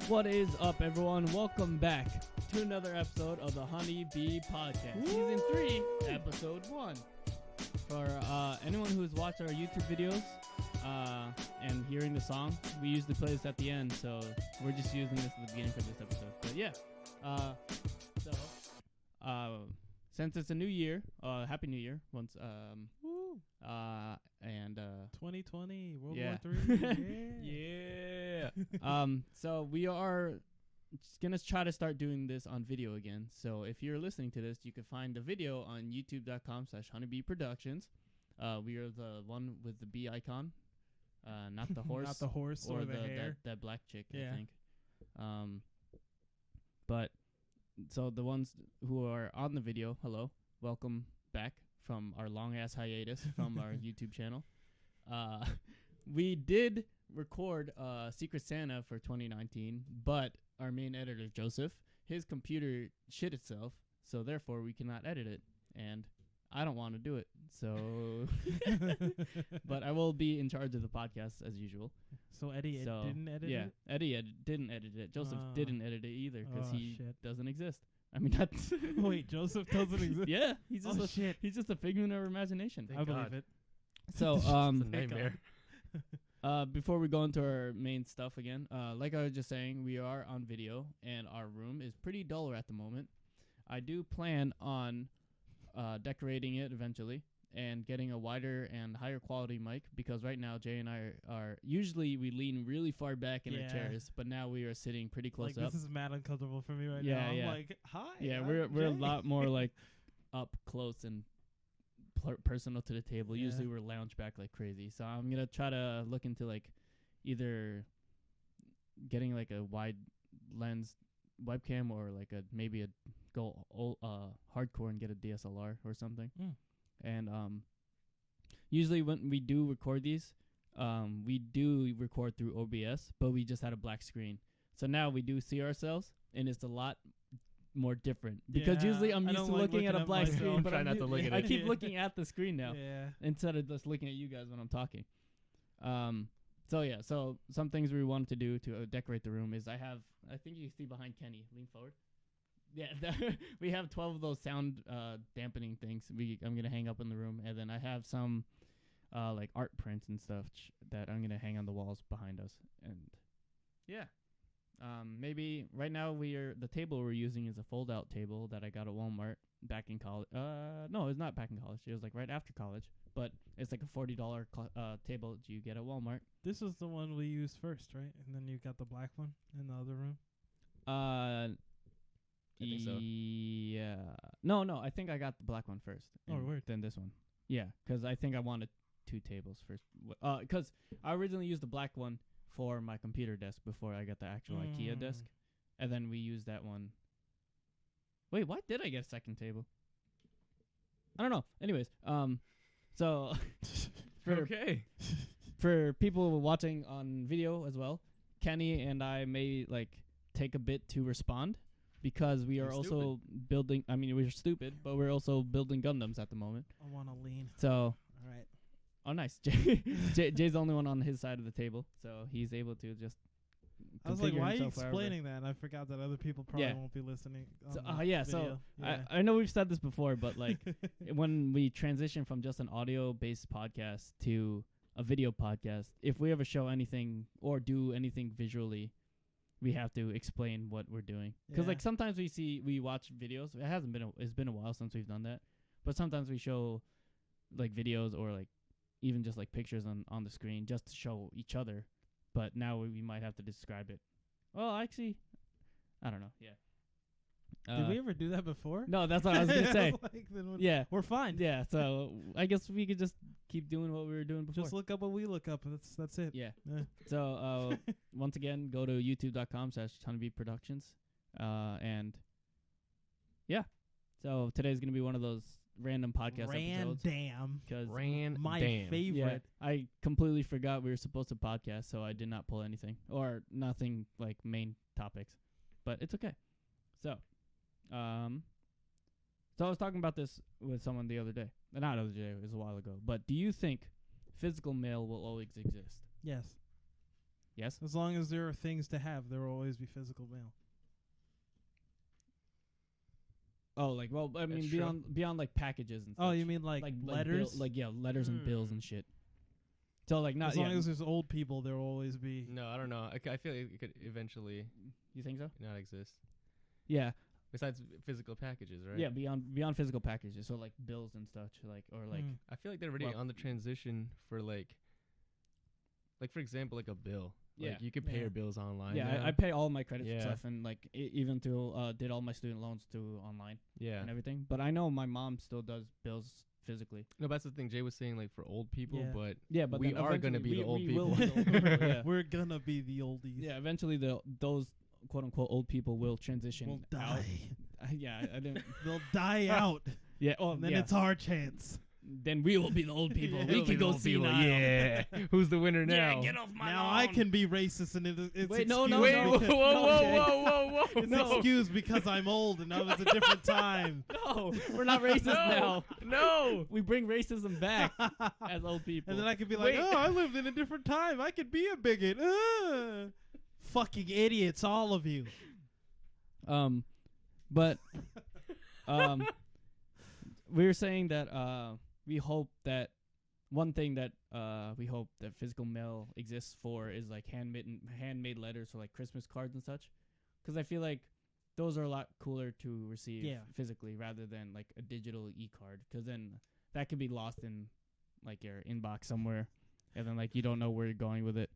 What is up, everyone? Welcome back to another episode of the Honey Bee Podcast, Season 3, Episode 1. For anyone who's watched our YouTube videos and hearing the song, we usually play this at the end, so we're just using this at the beginning for this episode. But yeah, since it's a new year, Happy New Year once. And 2020 World yeah. War III. Yeah. So we are just gonna try to start doing this on video again. So if you're listening to this, you can find the video on youtube.com/honeybeeproductions. We are the one with the bee icon, not the horse, Not the horse or the hair. that black chick, Yeah. I think. But so the ones who are on the video, hello, welcome back from our long ass hiatus from our YouTube channel. We did record Secret Santa for 2019, but our main editor, Josef, his computer shit itself, so therefore we cannot edit it, and I don't want to do it, so... But I will be in charge of the podcast, as usual. So Eddie didn't edit it? Yeah, Eddie didn't edit it. Joseph didn't edit it either, because he doesn't exist. I mean, that's... Wait, Joseph doesn't exist? Yeah, he's just a figment of our imagination. I believe it. So, it's a nightmare. Before we go into our main stuff again, like I was just saying, we are on video, and our room is pretty dull at the moment. I do plan on decorating it eventually and getting a wider and higher quality mic, because right now Jay and I are usually we lean really far back in our chairs, but now we are sitting pretty close up. This is mad uncomfortable for me right now. I'm like, hi. Yeah, we're a lot more like up close and personal to the table. Yeah. Usually we're lounge back like crazy. So I'm gonna try to look into like either getting like a wide lens webcam or like maybe go hardcore and get a DSLR or something. And usually when we do record these, we do record through OBS, but we just had a black screen. So now we do see ourselves, and it's a lot more different, because usually I'm used to looking at a black screen, but I keep looking at the screen now instead of just looking at you guys when I'm talking. So some things we wanted to do to decorate the room is I think you see behind Kenny, lean forward. Yeah, we have 12 of those sound dampening things I'm going to hang up in the room, and then I have some like art prints and stuff that I'm going to hang on the walls behind us. And yeah. Maybe right now the table we're using is a fold-out table that I got at Walmart back in college. No, it's not back in college. It was like right after college, but it's like a $40 table that you get at Walmart. This was the one we used first, right? And then you got the black one in the other room? I think so. Yeah. No, I think I got the black one first. Weird. Then this one. Yeah, because I think I wanted 2 tables first. Because I originally used the black one for my computer desk before I got the actual IKEA desk, and then we used that one. Wait, why did I get a second table? I don't know. Anyways, so for people watching on video as well, Kenny and I may like take a bit to respond, because we are also building. I mean, we're stupid, but we're also building Gundams at the moment. I want to lean. So all right. Oh, nice. Jay's the only one on his side of the table, so he's able to just. I was like, why are you explaining that? And I forgot that other people probably won't be listening. So, I know we've said this before, but like when we transition from just an audio-based podcast to a video podcast, if we ever show anything or do anything visually, we have to explain what we're doing. Because like sometimes we watch videos. It's been a while since we've done that, but sometimes we show like videos or like even just like pictures on the screen just to show each other. But now we might have to describe it. Well, actually, I don't know. Yeah. Did we ever do that before? No, that's what I was going to say. Yeah. We're fine. Yeah, so I guess we could just keep doing what we were doing before. Just look up what we look up. That's it. Yeah. So, once again, go to youtube.com/honeybeeproductions. And, yeah. So, today's going to be one of those random podcast episodes. My favorite. Yeah, I completely forgot we were supposed to podcast, so I did not pull anything. Or nothing like main topics. But it's okay. So I was talking about this with someone the other day. Not the other day, it was a while ago. But do you think physical mail will always exist? Yes. Yes. As long as there are things to have, there will always be physical mail. Oh, like, well, I mean, beyond like packages and stuff. Oh, you mean like letters? Letters and bills and shit. So like not as long as there's old people, there will always be. No, I don't know. I feel like it could eventually. You think so? Not exist. Yeah. Besides physical packages, right? Yeah, beyond physical packages, so like bills and stuff, like or like. I feel like they're already on the transition for like for example, like a bill. Yeah. Like you could pay your bills online. Yeah, I pay all my credit stuff and like even to did all my student loans to online. Yeah. And everything, but I know my mom still does bills physically. No, that's the thing Jay was saying, like for old people, but but we are gonna be the old people. We're gonna be the oldies. Yeah, eventually those quote unquote old people will transition. Will die. I didn't. They'll die out. Yeah. Oh, and then it's our chance. Then we will be the old people. We can go see now. Yeah. Who's the winner now? Yeah, get off my now lawn. I can be racist and it's wait, excused. no. Whoa. It's excused because I'm old and that was a different time. No, we're not racist now. No. We bring racism back as old people. And then I could be like, I lived in a different time. I could be a bigot. Fucking idiots, all of you. But we were saying that we hope that one thing that we hope that physical mail exists for is like handmade letters or like Christmas cards and such, because I feel like those are a lot cooler to receive physically rather than like a digital e-card, because then that could be lost in like your inbox somewhere, and then like you don't know where you're going with it.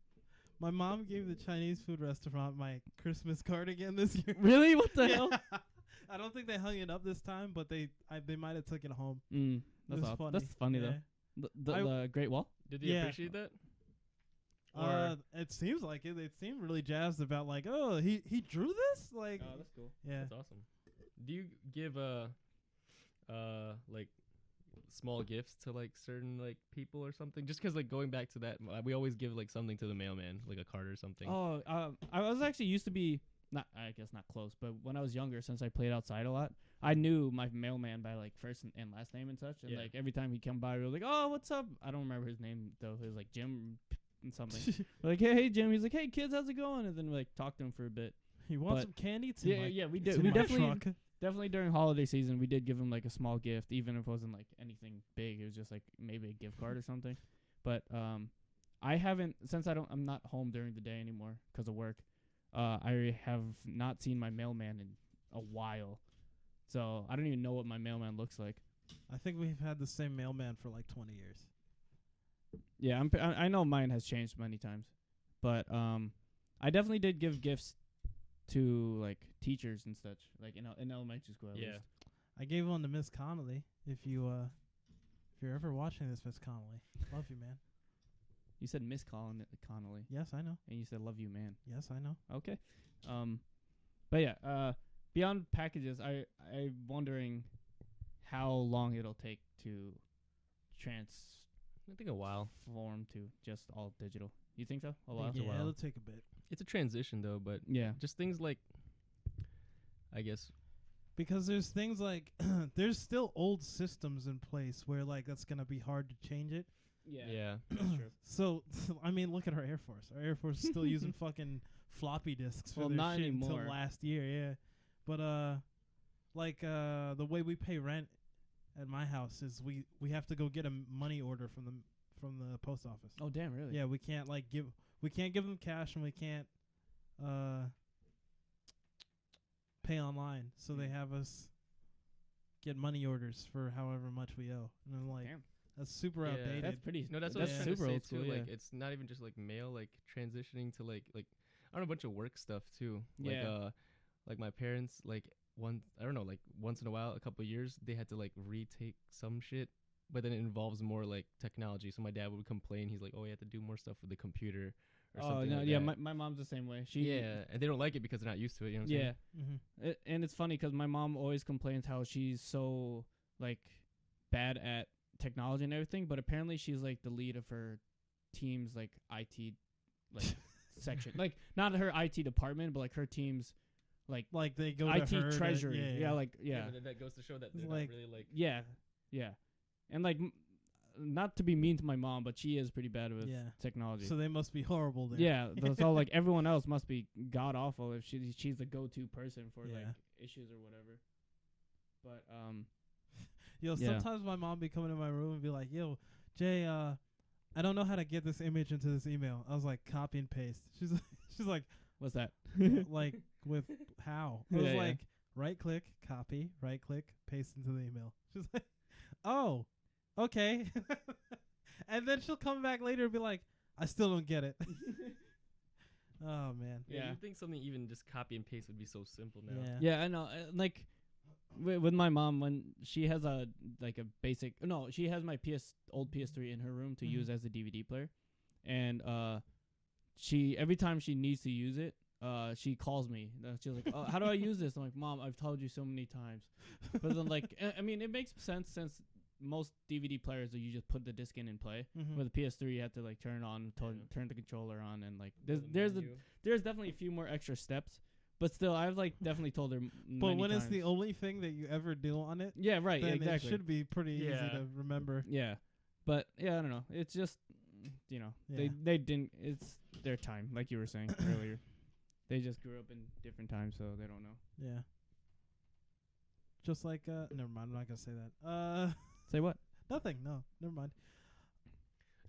My mom gave the Chinese food restaurant my Christmas card again this year. Really? What the hell? I don't think they hung it up this time, but they might have took it home. That's funny. That's funny though. The Great Wall. Did they appreciate that? It seems like it. They seemed really jazzed about like, oh, he drew this. Like, oh, that's cool. Yeah, that's awesome. Do you give like small gifts to like certain like people or something? Just because like going back to that, we always give like something to the mailman, like a card or something. Oh, I was actually used to be. I guess not close, but when I was younger, since I played outside a lot, I knew my mailman by like first and last name and such. And like every time he'd come by, we were like, "Oh, what's up?" I don't remember his name though. It was like Jim and something. We're like, hey, Jim. He's like, "Hey, kids, how's it going?" And then we like talked to him for a bit. You want some candy? It's we did. We definitely during holiday season we did give him like a small gift, even if it wasn't like anything big. It was just like maybe a gift card or something. But I haven't, since I'm not home during the day anymore because of work. I have not seen my mailman in a while, so I don't even know what my mailman looks like. I think we've had the same mailman for like 20 years. Yeah, I know mine has changed many times, but I definitely did give gifts to like teachers and such, like in elementary school. At least. I gave one to Miss Connolly. If you're ever watching this, Miss Connolly, love you, man. You said Miss Connolly. Yes, I know. And you said love you, man. Yes, I know. Okay. But yeah, beyond packages, I'm wondering how long it'll take to I think a while. Form to just all digital. You think so? A while? Yeah, it'll take a bit. It's a transition though, but just things like, I guess. Because there's things like, there's still old systems in place where like that's going to be hard to change it. Yeah. That's true. So, I mean, look at our Air Force. Our Air Force is still using fucking floppy disks for their not shit anymore. until last year, yeah. But, the way we pay rent at my house is we have to go get a money order from the post office. Oh, damn, really? Yeah, we can't give them cash, and we can't pay online. So they have us get money orders for however much we owe. And I'm like, damn. That's super outdated. That's pretty. No, that's what I was trying to say too. Like, it's not even just like mail. Like transitioning to like I don't know, a bunch of work stuff too. Like my parents, like once in a while, a couple of years, they had to like retake some shit, but then it involves more like technology. So my dad would complain. He's like, "Oh, you have to do more stuff with the computer." Or something like that. My mom's the same way. And they don't like it because they're not used to it. You know what I'm saying? Mm-hmm. And it's funny because my mom always complains how she's so like bad at technology and everything, but apparently she's like the lead of her team's like IT like section, like not her IT department, but like her team's like they go IT to her treasury. That goes to show that they're like, not really like yeah, and like not to be mean to my mom, but she is pretty bad with technology. So they must be horrible then. Yeah, so like everyone else must be god awful if she's the go-to person for like issues or whatever. But sometimes my mom be coming in my room and be like, "Yo, Jay, I don't know how to get this image into this email." I was like, "Copy and paste." She's like, "What's that?" Like with how? I was like, right click, copy, right click, paste into the email. She's like, "Oh, okay." And then she'll come back later and be like, "I still don't get it." Oh man. Yeah, you think something even just copy and paste would be so simple now? Yeah, I know. Like with my mom, when she has a basic, she has my old PS3 in her room to use as a DVD player, and she every time she needs to use it, she calls me. She's like, "How do I use this?" I'm like, "Mom, I've told you so many times." But then like, I mean, it makes sense since most DVD players you just put the disc in and play. With the PS3, you have to like turn it on, turn the controller on, and like there's definitely a few more extra steps. But still, I've like definitely told her. But when it's the only thing that you ever do on it, right, then exactly, it should be pretty easy to remember. Yeah, but I don't know. It's just they didn't. It's their time, like you were saying earlier. They just grew up in different times, so they don't know. Yeah. Just like never mind. I'm not gonna say that. Say what? Nothing. No, never mind.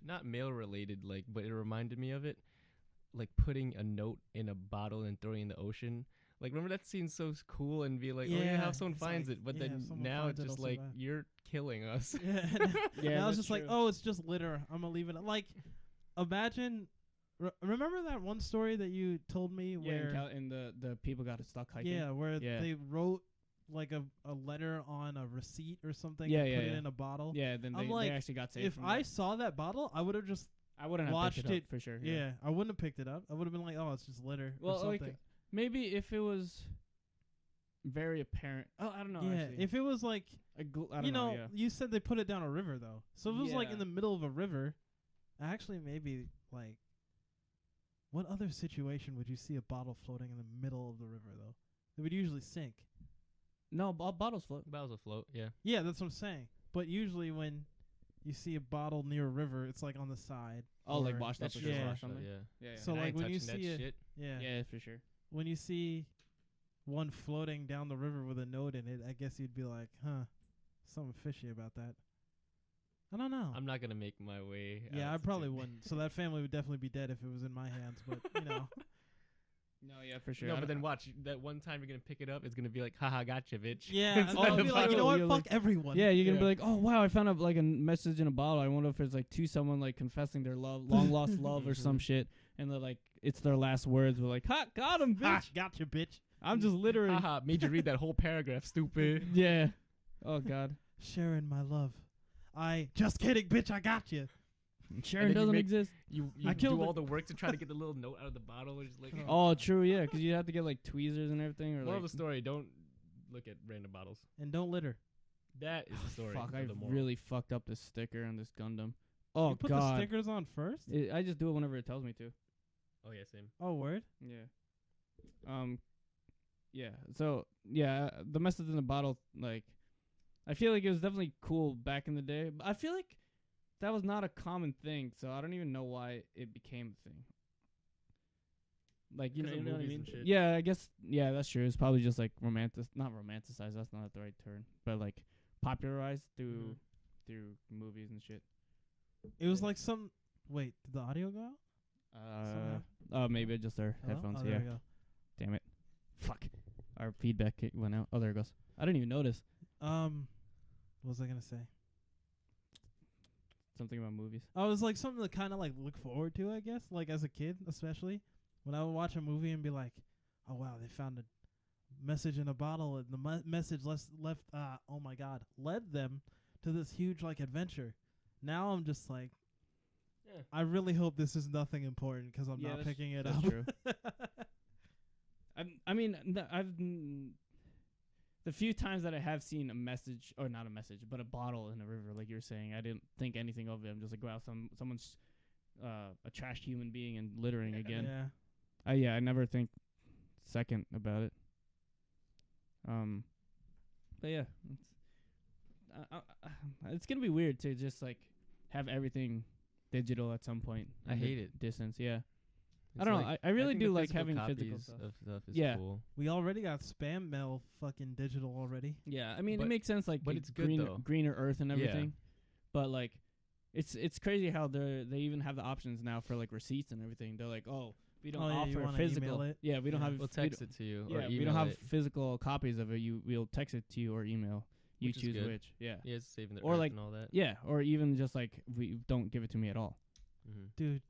Not mail related, but it reminded me of it. Like putting a note in a bottle and throwing it in the ocean. Like, remember that seems so cool and be like, how someone finds it. But then now it's just like, you're killing us. Yeah, now it's just like, it's just litter. I'm going to leave it. Like, imagine, remember that one story that you told me where. And the people got stuck hiking. Yeah, where they wrote like a letter on a receipt or something and put it in a bottle. Yeah, then they actually got saved. If I saw that bottle, I would have just. I wouldn't have picked it up for sure. Yeah, I wouldn't have picked it up. I would have been like, it's just litter or something. Like, maybe if it was very apparent. Oh, I don't know. Yeah, actually. if it was like, I don't know. Yeah. You said they put it down a river, though. So if it was like in the middle of a river, actually maybe like, what other situation would you see a bottle floating in the middle of the river, though? It would usually sink. No, bottles float. Bottles will float, yeah. Yeah, that's what I'm saying. But usually when you see a bottle near a river, it's like on the side. Oh, like washed up or something. Yeah. So like when you see it, yeah, for sure. When you see one floating down the river with a note in it, I guess you'd be like, something fishy about that. I don't know. I'm not gonna make my way. Yeah, I probably wouldn't. So that family would definitely be dead if it was in my hands. But No, yeah, for sure. No, but then watch that one time you're gonna pick it up. It's gonna be like, haha, gotcha, bitch. Yeah, I'll be like, you know what? Fuck everyone. Yeah, you're gonna be like, oh wow, I found a message in a bottle. I wonder if it's like to someone like confessing their long lost love or some shit, and they're like, it's their last words. We're like, ha, got him, bitch. Ha, gotcha, bitch. I'm just literally haha, made you read that whole paragraph, stupid. Yeah. Oh god. Sharon, my love. Just kidding, bitch. I got you. Sharon doesn't exist. You do all the work to try to get the little note out of the bottle. Or just like true, yeah, because you have to get like tweezers and everything. Or moral of the story: don't look at random bottles and don't litter. That is the story. Fuck, I really fucked up this sticker on this Gundam. Oh you put god, the stickers on first? I just do it whenever it tells me to. Oh yeah, same. Oh word. Yeah. Yeah. So yeah, the message in the bottle, like, I feel like it was definitely cool back in the day. But I feel like that was not a common thing, so I don't even know why it became a thing. Like, you know what I mean? Yeah, I guess, yeah, that's true. It's probably just like not romanticized, that's not the right term, but like popularized through movies and shit. It was like wait, did the audio go out? Maybe just our headphones. There we go. Damn it. Fuck. Our feedback went out. Oh, there it goes. I didn't even notice. What was I gonna say? Something about movies. Oh, it was like something to kind of like look forward to, I guess. Like as a kid, especially when I would watch a movie and be like, "Oh wow, they found a message in a bottle," and the message left. Oh my god, led them to this huge like adventure. Now I'm just like, I really hope this is nothing important because I'm not picking it up. True. I mean, the few times that I have seen a message, or not a message, but a bottle in a river, like you were saying, I didn't think anything of it. I'm just like, wow, someone's a trashed human being and littering again. Yeah. I never think second about it. But yeah, it's gonna be weird to just like have everything digital at some point. I hate it. Distance, yeah. It's I don't know. I really think do the like having physical copies stuff. of stuff is Yeah. cool. We already got spam mail fucking digital already. Yeah, I mean, it But- makes sense, like, but the it's good, though. greener earth and Yeah. everything. But like, it's crazy how they even have the options now for like receipts and everything. They're like, oh, we don't Oh, yeah, you offer wanna physical. email it? Yeah, we don't Yeah. have. We'll text it to you. Yeah, or we email don't have it. physical copies of it. We'll text it to you or email. You Which is choose good. which. Yeah. Yeah, it's saving the Or earth like- and all that. Yeah, or even just like we don't give it to me at all. Mm-hmm. Dude,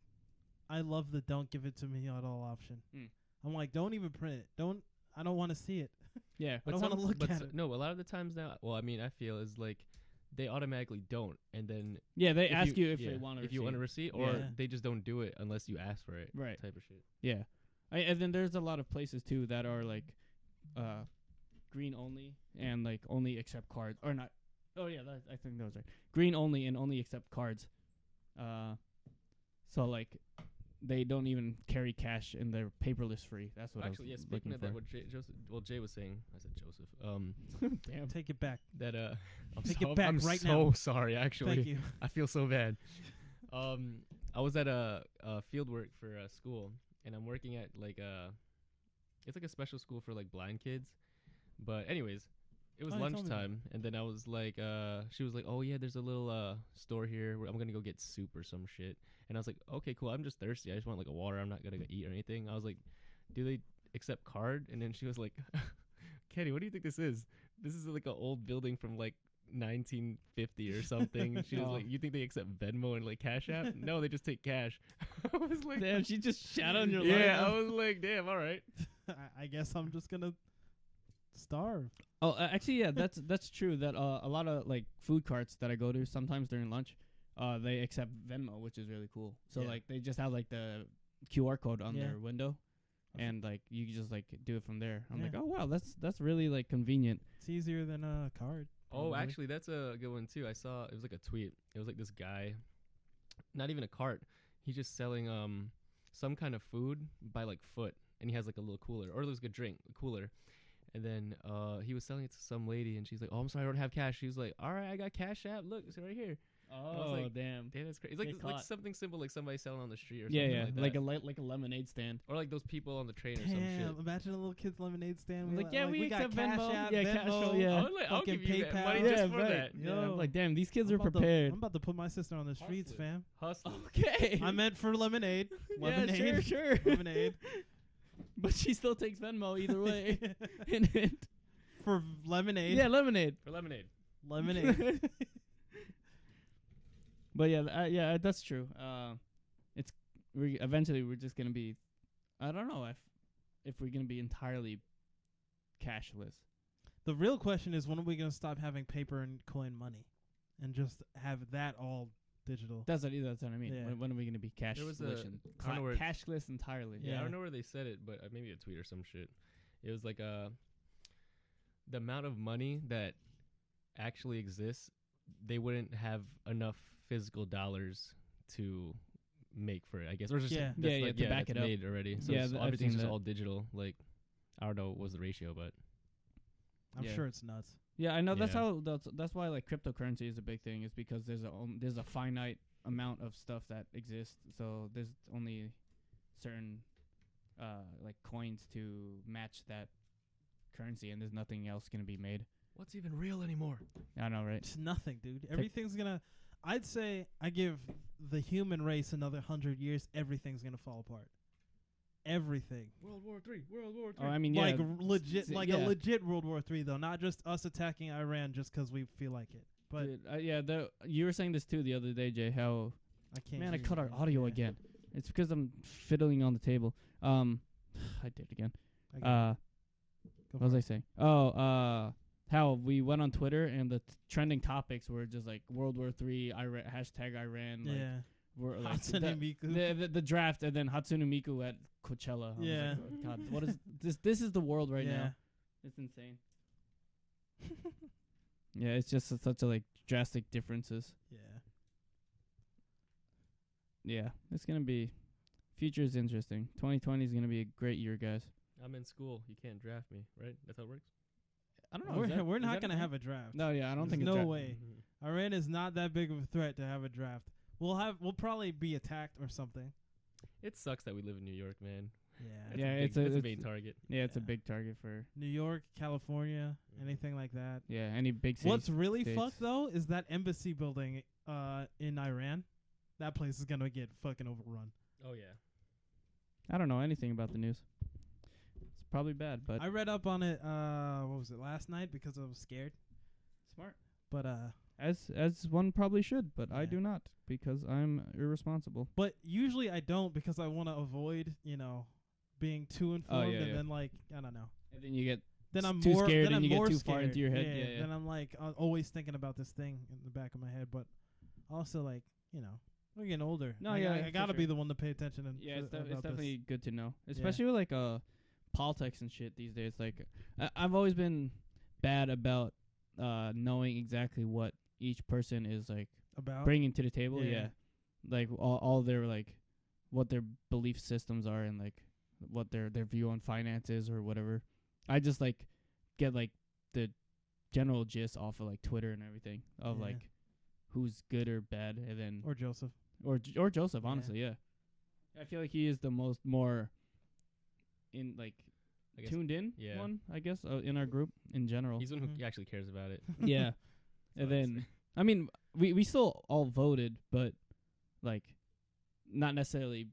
I love the don't give it to me at all option. Mm. I'm like, don't even print it. I don't want to see it. Yeah, I don't want to look at it. No, a lot of the times now, well, I mean, I feel is like they automatically don't, and then yeah. They if ask you if yeah, they want to. if you want a receipt, or Yeah. they just don't do it unless you ask for it. Right. Type of shit. Yeah, and then there's a lot of places too that are like, green only and like only accept cards or not. Oh yeah, I think those are green only and only accept cards. So like, they don't even carry cash in their paperless free. That's what Actually, I yeah. was Speaking looking of for. that, what Jay was saying, I said Joseph. Damn. Take it back. That I'm Take so, it back I'm right so now. sorry. Actually, Thank you. I feel so bad. I was at a field work for school, and I'm working at like it's like a special school for like blind kids. But anyways, it was Oh, you told me lunchtime, and then I was like, she was like, oh yeah, there's a little store here where I'm gonna go get soup or some shit. And I was like, okay, cool. I'm just thirsty. I just want like a water. I'm not gonna go eat or anything. I was like, do they accept card? And then she was like, Kenny, what do you think this is? This is like an old building from like 1950 or something. She was Oh. like, you think they accept Venmo and like Cash App? No, they just take cash. I was like, Damn, she just shat on your yeah, life. I was like, damn, all right. I guess I'm just gonna starve. Oh, actually, yeah, that's true. That a lot of like food carts that I go to sometimes during lunch, they accept Venmo, which is really cool. So Yeah. like they just have like the QR code on Yeah. their window, and like you just like do it from there. I'm like, Yeah. oh wow, that's really like convenient. It's easier than a card. Oh, probably. actually, that's a good one too. I saw it was like a tweet. It was like this guy, not even a cart. He's just selling some kind of food by like foot, and he has like a little cooler, or it was like a drink, a cooler. And then he was selling it to some lady, and she's like, "Oh, I'm sorry, I don't have cash." She was like, "All right, I got Cash App. Look, it's right here." Oh like, damn. Damn, that's crazy. It's Get like caught. something simple, like somebody selling on the street or Yeah, something yeah, like that. like a lemonade stand. Or like those people on the train or some shit. Damn, imagine a little kid's lemonade stand. Like, yeah, we got accept Cash Venmo. App, Yeah, Venmo, cash flow, yeah. I was like, I'll fucking give you that PayPal. money Yeah, just for right. that. Yeah, I'm Yo. like, damn, these kids I'm are about to- prepared. I'm about to put my sister on the streets, Hustling. fam. Hustle. Okay. I meant for lemonade. yeah, Lemonade. sure. Lemonade. But she still takes Venmo either way. And For lemonade. yeah, lemonade. For lemonade. Lemonade. But yeah, that's true. Eventually we're just gonna be, I don't know if we're gonna be entirely cashless. The real question is, when are we going to stop having paper and coin money and just have that all digital? That's what I mean. Yeah. When are we gonna be cashless? There was a- and I don't know where it's- cashless entirely. Yeah, I Yeah. don't know where they said it, but maybe a tweet or some shit. It was like the amount of money that actually exists, they wouldn't have enough physical dollars to make for it, I guess. Or just Yeah. that's Yeah, like, to back that's it up. made already. So Yeah, it's I've everything's seen just that. all digital. Like, I don't know what was the ratio, but I'm Yeah. sure it's nuts. Yeah, I know. That's Yeah. how. That's why like cryptocurrency is a big thing. Is because there's a finite amount of stuff that exists. So there's only certain like coins to match that currency, and there's nothing else gonna be made. what's even real anymore? I know, right? It's nothing, dude. Everything's going to... I'd say I give the human race another 100 years, everything's going to fall apart. Everything. World War III. World War Oh, I mean, yeah. Like legit, like a yeah. legit World War III, though. Not just us attacking Iran just 'cause we feel like it. But Dude, yeah, you were saying this too the other day, Jay. How I can't man, I hear cut you. our audio Yeah. again. It's because I'm fiddling on the table. I did again. I got it. Go What was for I it. saying? Oh, how we went on Twitter and the trending topics were just like World War III, hashtag Iran, like, Yeah. were like Hatsune Miku. the draft, and then Hatsune Miku at Coachella. I was Yeah. like, oh, God, what is this? This is the world right Yeah. now. It's insane. Yeah, it's just such a like drastic differences. Yeah. Yeah, it's gonna be. Future is interesting. 2020 is gonna be a great year, guys. I'm in school. You can't draft me, right? That's how it works? I don't know. is We're is not that going to thing? have a draft. No, yeah, I don't There's think no it's way. Iran is not that big of a threat to have a draft. We'll probably be attacked or something. It sucks that we live in New York, man. Yeah. It's a big target. Yeah, it's a big target for New York, California, anything like that. Yeah, any big city. What's really states. fucked though is that embassy building in Iran. That place is gonna get fucking overrun. Oh yeah. I don't know anything about the news. It's probably bad, but I read up on it. What was it, last night? Because I was scared. smart. But As one probably should, but I Yeah. do not because I'm irresponsible. But usually I don't because I want to avoid, being too informed yeah. then I don't know. And then you get Then I'm too more scared then and I'm you get more too scared. far into your head. Yeah. Then I'm like always thinking about this thing in the back of my head, but also like, we're getting older. No, I for gotta sure. be the one to pay attention and Yeah, it's about this. definitely good to know, especially with like politics and shit these days. Like I've always been bad about knowing exactly what each person is like about bringing to the table. Yeah. Yeah, like all their like what their belief systems are and like what their view on finances or whatever. I just like get like the general gist off of like Twitter and everything of like who's good or bad, and then or Joseph. or Joseph. Honestly, yeah. I feel like he is the more in like I guess tuned in one. I guess in our group in general. he's the one Mhm. who actually cares about it. Yeah, and then I mean we still all voted, but like not necessarily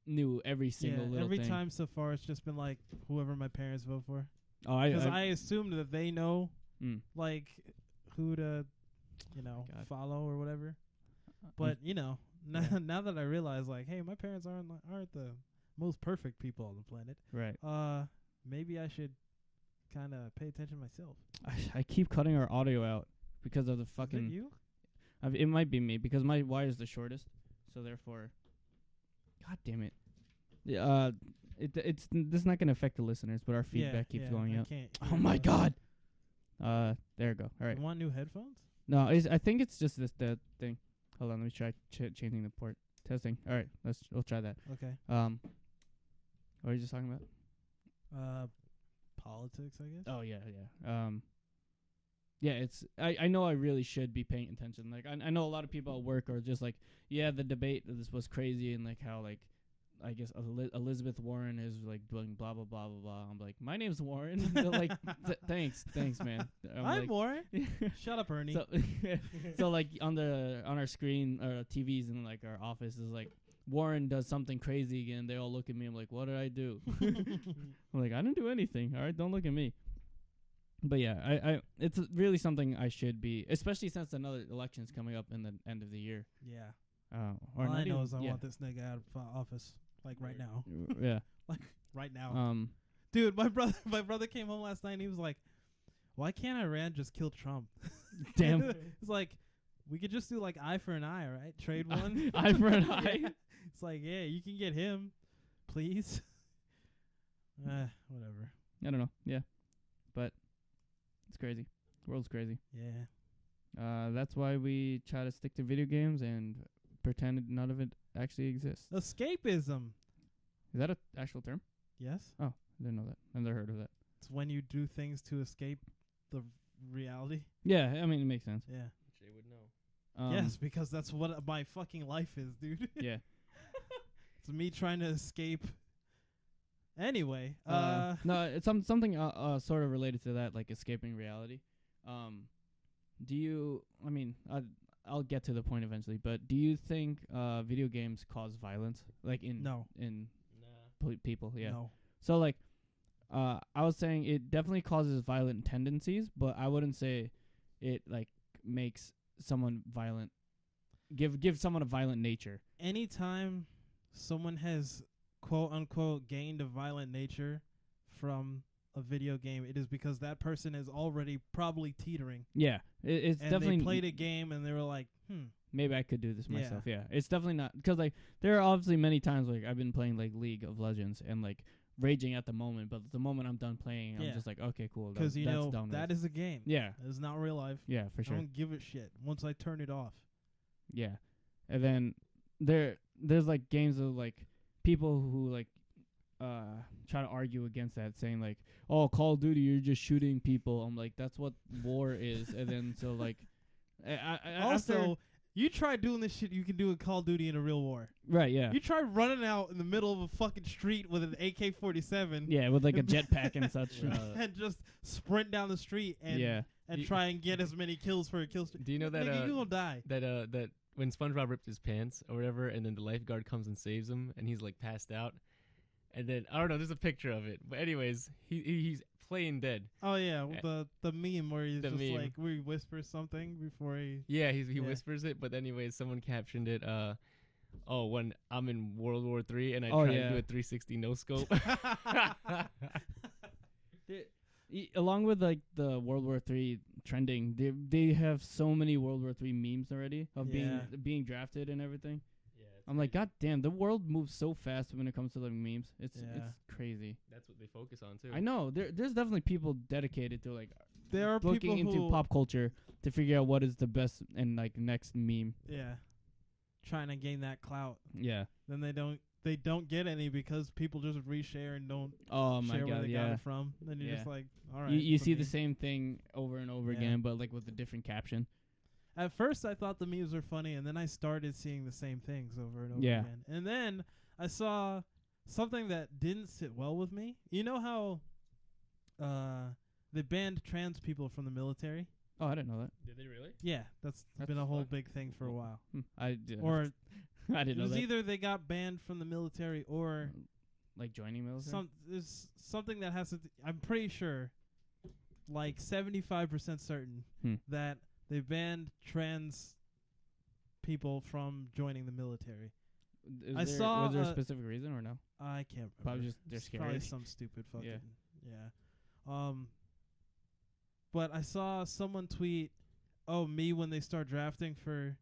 knew every single little every thing. time so far it's just been like whoever my parents vote for. Oh, Because I assumed that they know mm. like who to God. follow or whatever. But now that I realize like, hey, my parents aren't the most perfect people on the planet. Right. Maybe I should kind of pay attention myself. I keep cutting our audio out because of the fucking. Is it you? It might be me because my wire is the shortest, so therefore. God damn it. It's this is not gonna affect the listeners, but our feedback keeps going I up. can't Oh my god. There we go. All right. You want new headphones? No, I think it's just the thing. Hold on, let me try changing the port. Testing. All right, we'll try that. Okay. What were you just talking about? Politics, I guess. Oh yeah. Yeah, it's I know I really should be paying attention. Like I know a lot of people at work are just like, yeah, the debate this was crazy and like how like I guess Elizabeth Warren is like doing blah blah blah blah blah. I'm like, my name's Warren. They're like, thanks, man. I'm like, Warren. Shut up, Ernie. So like on our screen or TVs in like our office is like Warren does something crazy again. They all look at me. I'm like, what did I do? I'm like, I didn't do anything. All right, don't look at me. But yeah, I it's really something I should be, especially since another election's coming up in the end of the year. Yeah. Or All I know is I yeah. want this nigga out of office, like right now. Yeah. Like right now. Dude, my brother came home last night and he was like, "Why can't Iran just kill Trump?" Damn. It's like, we could just do like eye for an eye, right? Trade one. Eye for an eye. Yeah. It's like, yeah, you can get him, please. Whatever. I don't know. Yeah, but it's crazy. The world's crazy. Yeah. That's why we try to stick to video games and pretend none of it actually exists. Escapism. Is that an actual term? Yes. Oh, I didn't know that. I've never heard of that. It's when you do things to escape the reality. Yeah, I mean, it makes sense. Yeah. Jay would know. Yes, because that's what my fucking life is, dude. Yeah. It's me trying to escape. Anyway, no, it's something sort of related to that, like escaping reality. Do you? I mean, I'll get to the point eventually, but do you think video games cause violence, like in people? Yeah. No. So like, I was saying it definitely causes violent tendencies, but I wouldn't say it like makes someone violent. Give someone a violent nature. Anytime someone has quote unquote gained a violent nature from a video game, it is because that person is already probably teetering. Yeah, it's and definitely they played a game and they were like, maybe I could do this myself. Yeah, it's definitely not because like there are obviously many times like I've been playing like League of Legends and like raging at the moment, but the moment I'm done playing, I'm just like, okay, cool. Because you know done that is a game. Yeah, it's not real life. Yeah, for sure. I don't give a shit once I turn it off. Yeah, and then there's like games of like people who like try to argue against that, saying like, oh, Call of Duty, you're just shooting people. I'm like, that's what war is. And then so like also You try doing this shit you can do in Call of Duty in a real war. Right, yeah. You try running out in the middle of a fucking street with an AK-47. Yeah, with like a jetpack and such. And just sprint down the street and try and get as many kills for a kill streak. Do you know that Nigga, you gonna die. that when SpongeBob ripped his pants or whatever, and then the lifeguard comes and saves him, and he's like passed out, and then I don't know, there's a picture of it, but anyways, he's playing dead. Oh yeah, the meme where he's just meme. like where he whispers something before he. Yeah, he whispers it, but anyways, someone captioned it. When I'm in World War III and I try to do a 360 no scope. Along with like the World War III trending, they have so many World War III memes already of being drafted and everything. Yeah, I'm like, God damn, the world moves so fast when it comes to like memes. It's crazy. That's what they focus on too. I know there's definitely people dedicated to like there are looking people into pop culture to figure out what is the best and like next meme. Yeah, trying to gain that clout. Yeah. Then they don't get any because people just reshare and don't share where they got it from. Then you're just like, all right. You see the same thing over and over again, but like with a different caption. At first, I thought the memes were funny, and then I started seeing the same things over and over again. And then I saw something that didn't sit well with me. You know how they banned trans people from the military? Oh, I didn't know that. Did they really? Yeah, that's been a whole big thing for a while. I did. Or I didn't know that. It was either they got banned from the military or like joining military. There's something that has to. I'm pretty sure, like 75% certain that they banned trans people from joining the military. Was there a specific reason or no? I can't remember. Probably just they're scary. Probably some stupid fucking But I saw someone tweet, "Oh, me when they start drafting for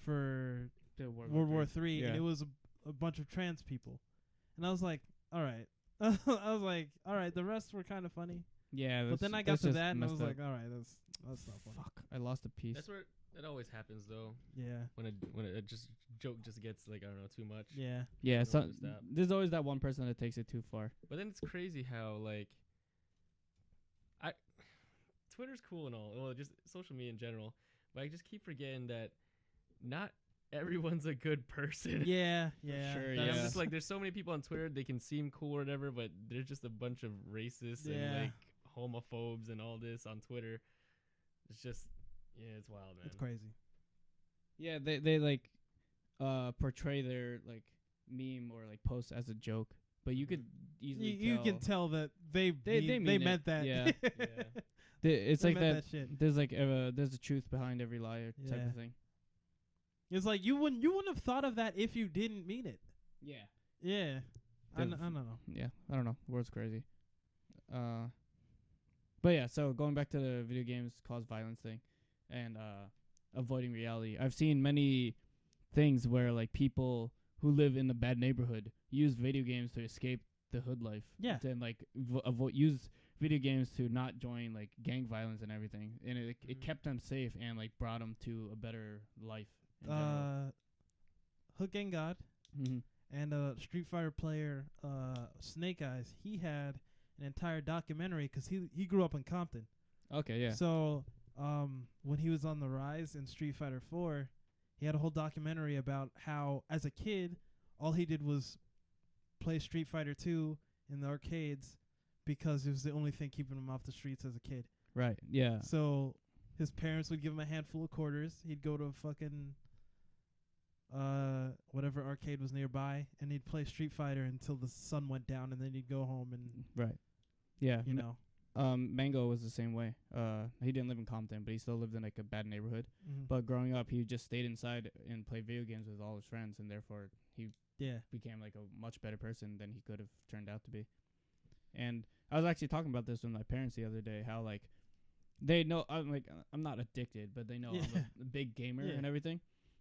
the World War III, and it was a bunch of trans people," and I was like, "All right." I was like, "All right." The rest were kind of funny. Yeah, but then I got to that, and I was like, "All right, that's not funny." Fuck, I lost a piece. That's where it always happens, though. Yeah. When a just joke just gets like, I don't know, too much. Yeah. Yeah. So there's always that one person that takes it too far. But then it's crazy how like Twitter's cool and all, well, just social media in general, but I just keep forgetting that not everyone's a good person. Yeah. Sure. I'm just like, there's so many people on Twitter, they can seem cool or whatever, but they're just a bunch of racists and like homophobes and all this on Twitter. It's just, it's wild, man. It's crazy. Yeah, they like portray their like meme or like post as a joke, but you could easily you can tell that they meant that. Yeah. It's like that. There's like there's a truth behind every lie type of thing. It's like you wouldn't have thought of that if you didn't mean it. Yeah. Yeah. I don't know. Yeah, I don't know. The world's crazy. But yeah, so going back to the video games cause violence thing and avoiding reality. I've seen many things where like people who live in a bad neighborhood use video games to escape the hood life. Yeah. And like use video games to not join like gang violence and everything. And it kept them safe and like brought them to a better life. Hook and God and Street Fighter player Snake Eyes, he had an entire documentary because he grew up in Compton. Okay, yeah. So when he was on the rise in Street Fighter 4, he had a whole documentary about how as a kid all he did was play Street Fighter 2 in the arcades because it was the only thing keeping him off the streets as a kid. Right, yeah. So his parents would give him a handful of quarters. He'd go to a fucking whatever arcade was nearby, and he'd play Street Fighter until the sun went down, and then he'd go home and right. Yeah. You know. Mango was the same way. He didn't live in Compton, but he still lived in like a bad neighborhood. Mm-hmm. But growing up, he just stayed inside and played video games with all his friends, and therefore he became like a much better person than he could have turned out to be. And I was actually talking about this with my parents the other day, how like they know I'm not addicted, but they know I'm a big gamer and everything.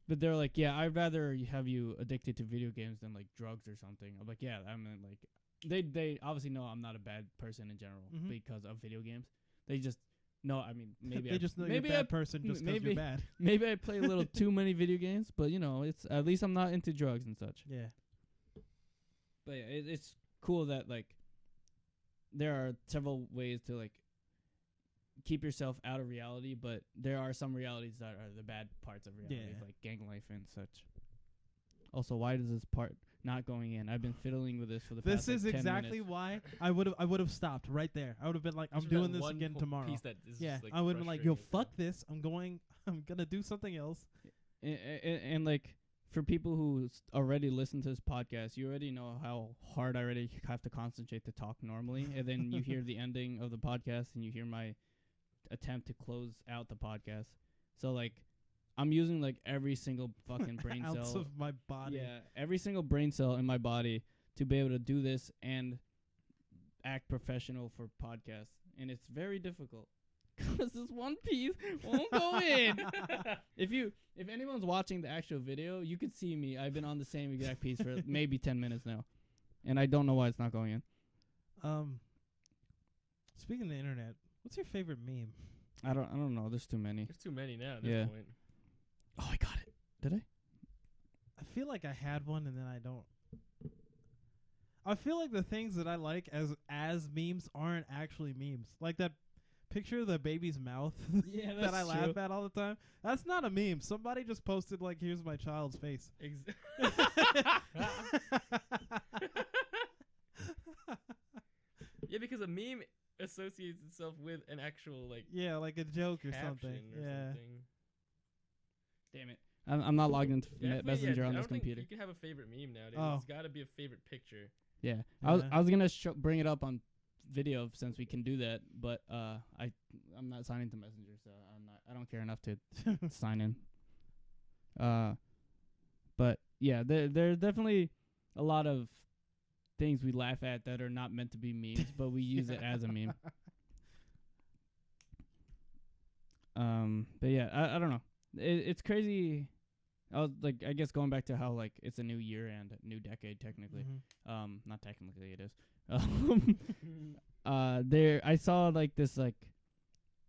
But they're like, yeah, I'd rather have you addicted to video games than like drugs or something. I'm like, yeah, I mean, like they obviously know I'm not a bad person in general because of video games. They just know. I mean, maybe they just know you're a bad person just because you're bad. Maybe I play a little too many video games, but you know, it's at least I'm not into drugs and such. Yeah. But yeah, it's cool that like there are several ways to like keep yourself out of reality, but there are some realities that are the bad parts of reality, like gang life and such. Also, why does this part not going in? I've been fiddling with this for the past 10 minutes. This is exactly why I would have stopped right there. I would have been like, I'm doing this again tomorrow. I would have been like, yo, fuck this. I'm gonna do something else. And like, for people who already listen to this podcast, you already know how hard I already have to concentrate to talk normally, and then you hear the ending of the podcast, and you hear my attempt to close out the podcast. So like, I'm using like every single fucking brain cell ounce of my body. Yeah, every single brain cell in my body to be able to do this and act professional for podcasts, and it's very difficult because this one piece won't go in. If anyone's watching the actual video, you could see me. I've been on the same exact piece for maybe 10 minutes now, and I don't know why it's not going in. Speaking of the internet, what's your favorite meme? I don't know. There's too many. There's too many now at this point. Oh, I got it. Did I? I feel like I had one and then I don't. I feel like the things that I like as memes aren't actually memes. Like that picture of the baby's mouth that I laugh at all the time. That's not a meme. Somebody just posted like, here's my child's face. Yeah, because a meme associates itself with an actual like like a joke or something. Something. Damn it. I'm not logged into Messenger on this computer. You can have a favorite meme nowadays. It's got to be a favorite picture. Yeah. I was going to bring it up on video since we can do that, but I'm not signing to Messenger, so I don't care enough to sign in. But yeah, there's definitely a lot of things we laugh at that are not meant to be memes, but we use it as a meme. But yeah, I don't know. It's crazy. I guess going back to how like it's a new year and a new decade technically. Not technically it is. I saw like this like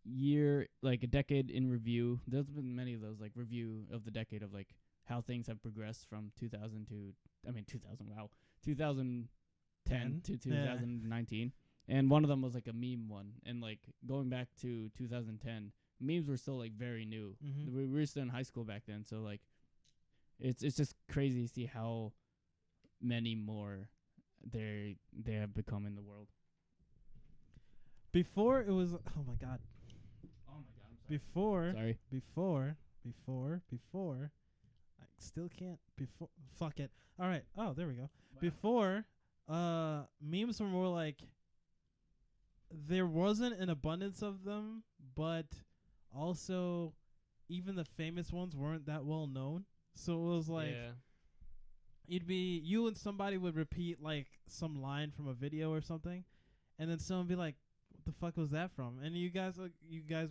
year, like a decade in review. There's been many of those like review of the decade of like how things have progressed from 2000 to 2010 to 2019. And one of them was like a meme one, and like going back to 2010, memes were still like very new. We were still in high school back then, so like it's just crazy to see how many more they have become in the world. Before it was oh my god, I'm sorry. Before I still can't fuck it. All right. Oh, there we go. Wow. Before memes were more like there wasn't an abundance of them, but also even the famous ones weren't that well known. So it was like it'd be you and somebody would repeat like some line from a video or something, and then someone would be like, what the fuck was that from? And you guys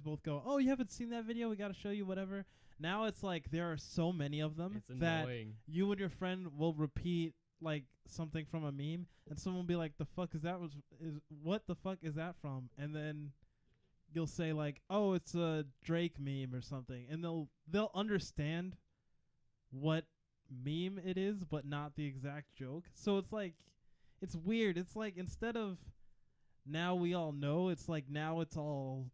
both go, oh, you haven't seen that video? We got to show you whatever. Now it's like there are so many of them that you and your friend will repeat like something from a meme, and someone will be like, the fuck is that? What the fuck is that from? And then you'll say like, oh, it's a Drake meme or something, and they'll understand what meme it is, but not the exact joke. So it's like, it's weird. It's like instead of now we all know, it's like now it's all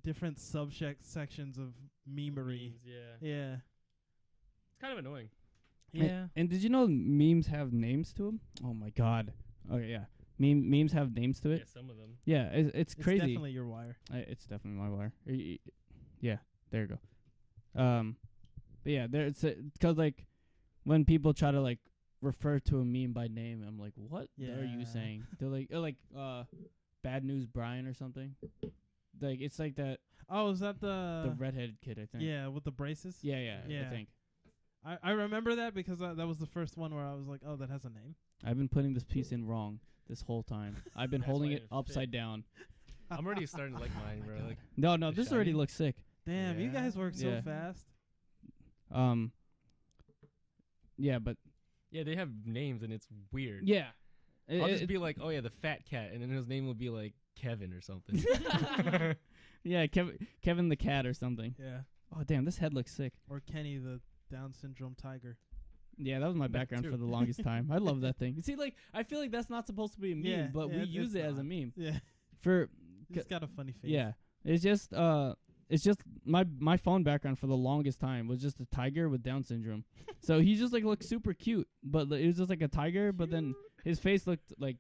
different sections of memery. Memes, yeah. It's kind of annoying. Yeah. And did you know memes have names to them? Oh my god. Okay, yeah. Memes have names to it. Yeah, some of them. Yeah, it's crazy. It's definitely your wire. It's definitely my wire. Yeah, there you go. But yeah, it's because like when people try to like refer to a meme by name, I'm like, what are you saying? They're like, Bad News Brian or something. Like it's like that. Oh, is that the redheaded kid? I think. Yeah, with the braces. Yeah. I think. I remember that because that was the first one where I was like, oh, that has a name. I've been putting this piece in wrong this whole time. I've been holding it upside down. I'm already starting to like mine, bro. Like no, this shiny. already looks sick. Damn, you guys work so fast. Yeah, but yeah, they have names and it's weird. Yeah, I'll just be like, oh yeah, the fat cat, and then his name will be like Kevin or something. Yeah, Kevin the cat or something. Yeah. Oh damn, this head looks sick. Or Kenny the Down syndrome tiger. Yeah, that was my background for the longest time. I love that thing. You see, like I feel like that's not supposed to be a meme, but we use it as a meme. Yeah. He's got a funny face. Yeah, it's just my phone background for the longest time was just a tiger with Down syndrome. So he just like looked super cute, but it was just like a tiger. But then his face looked like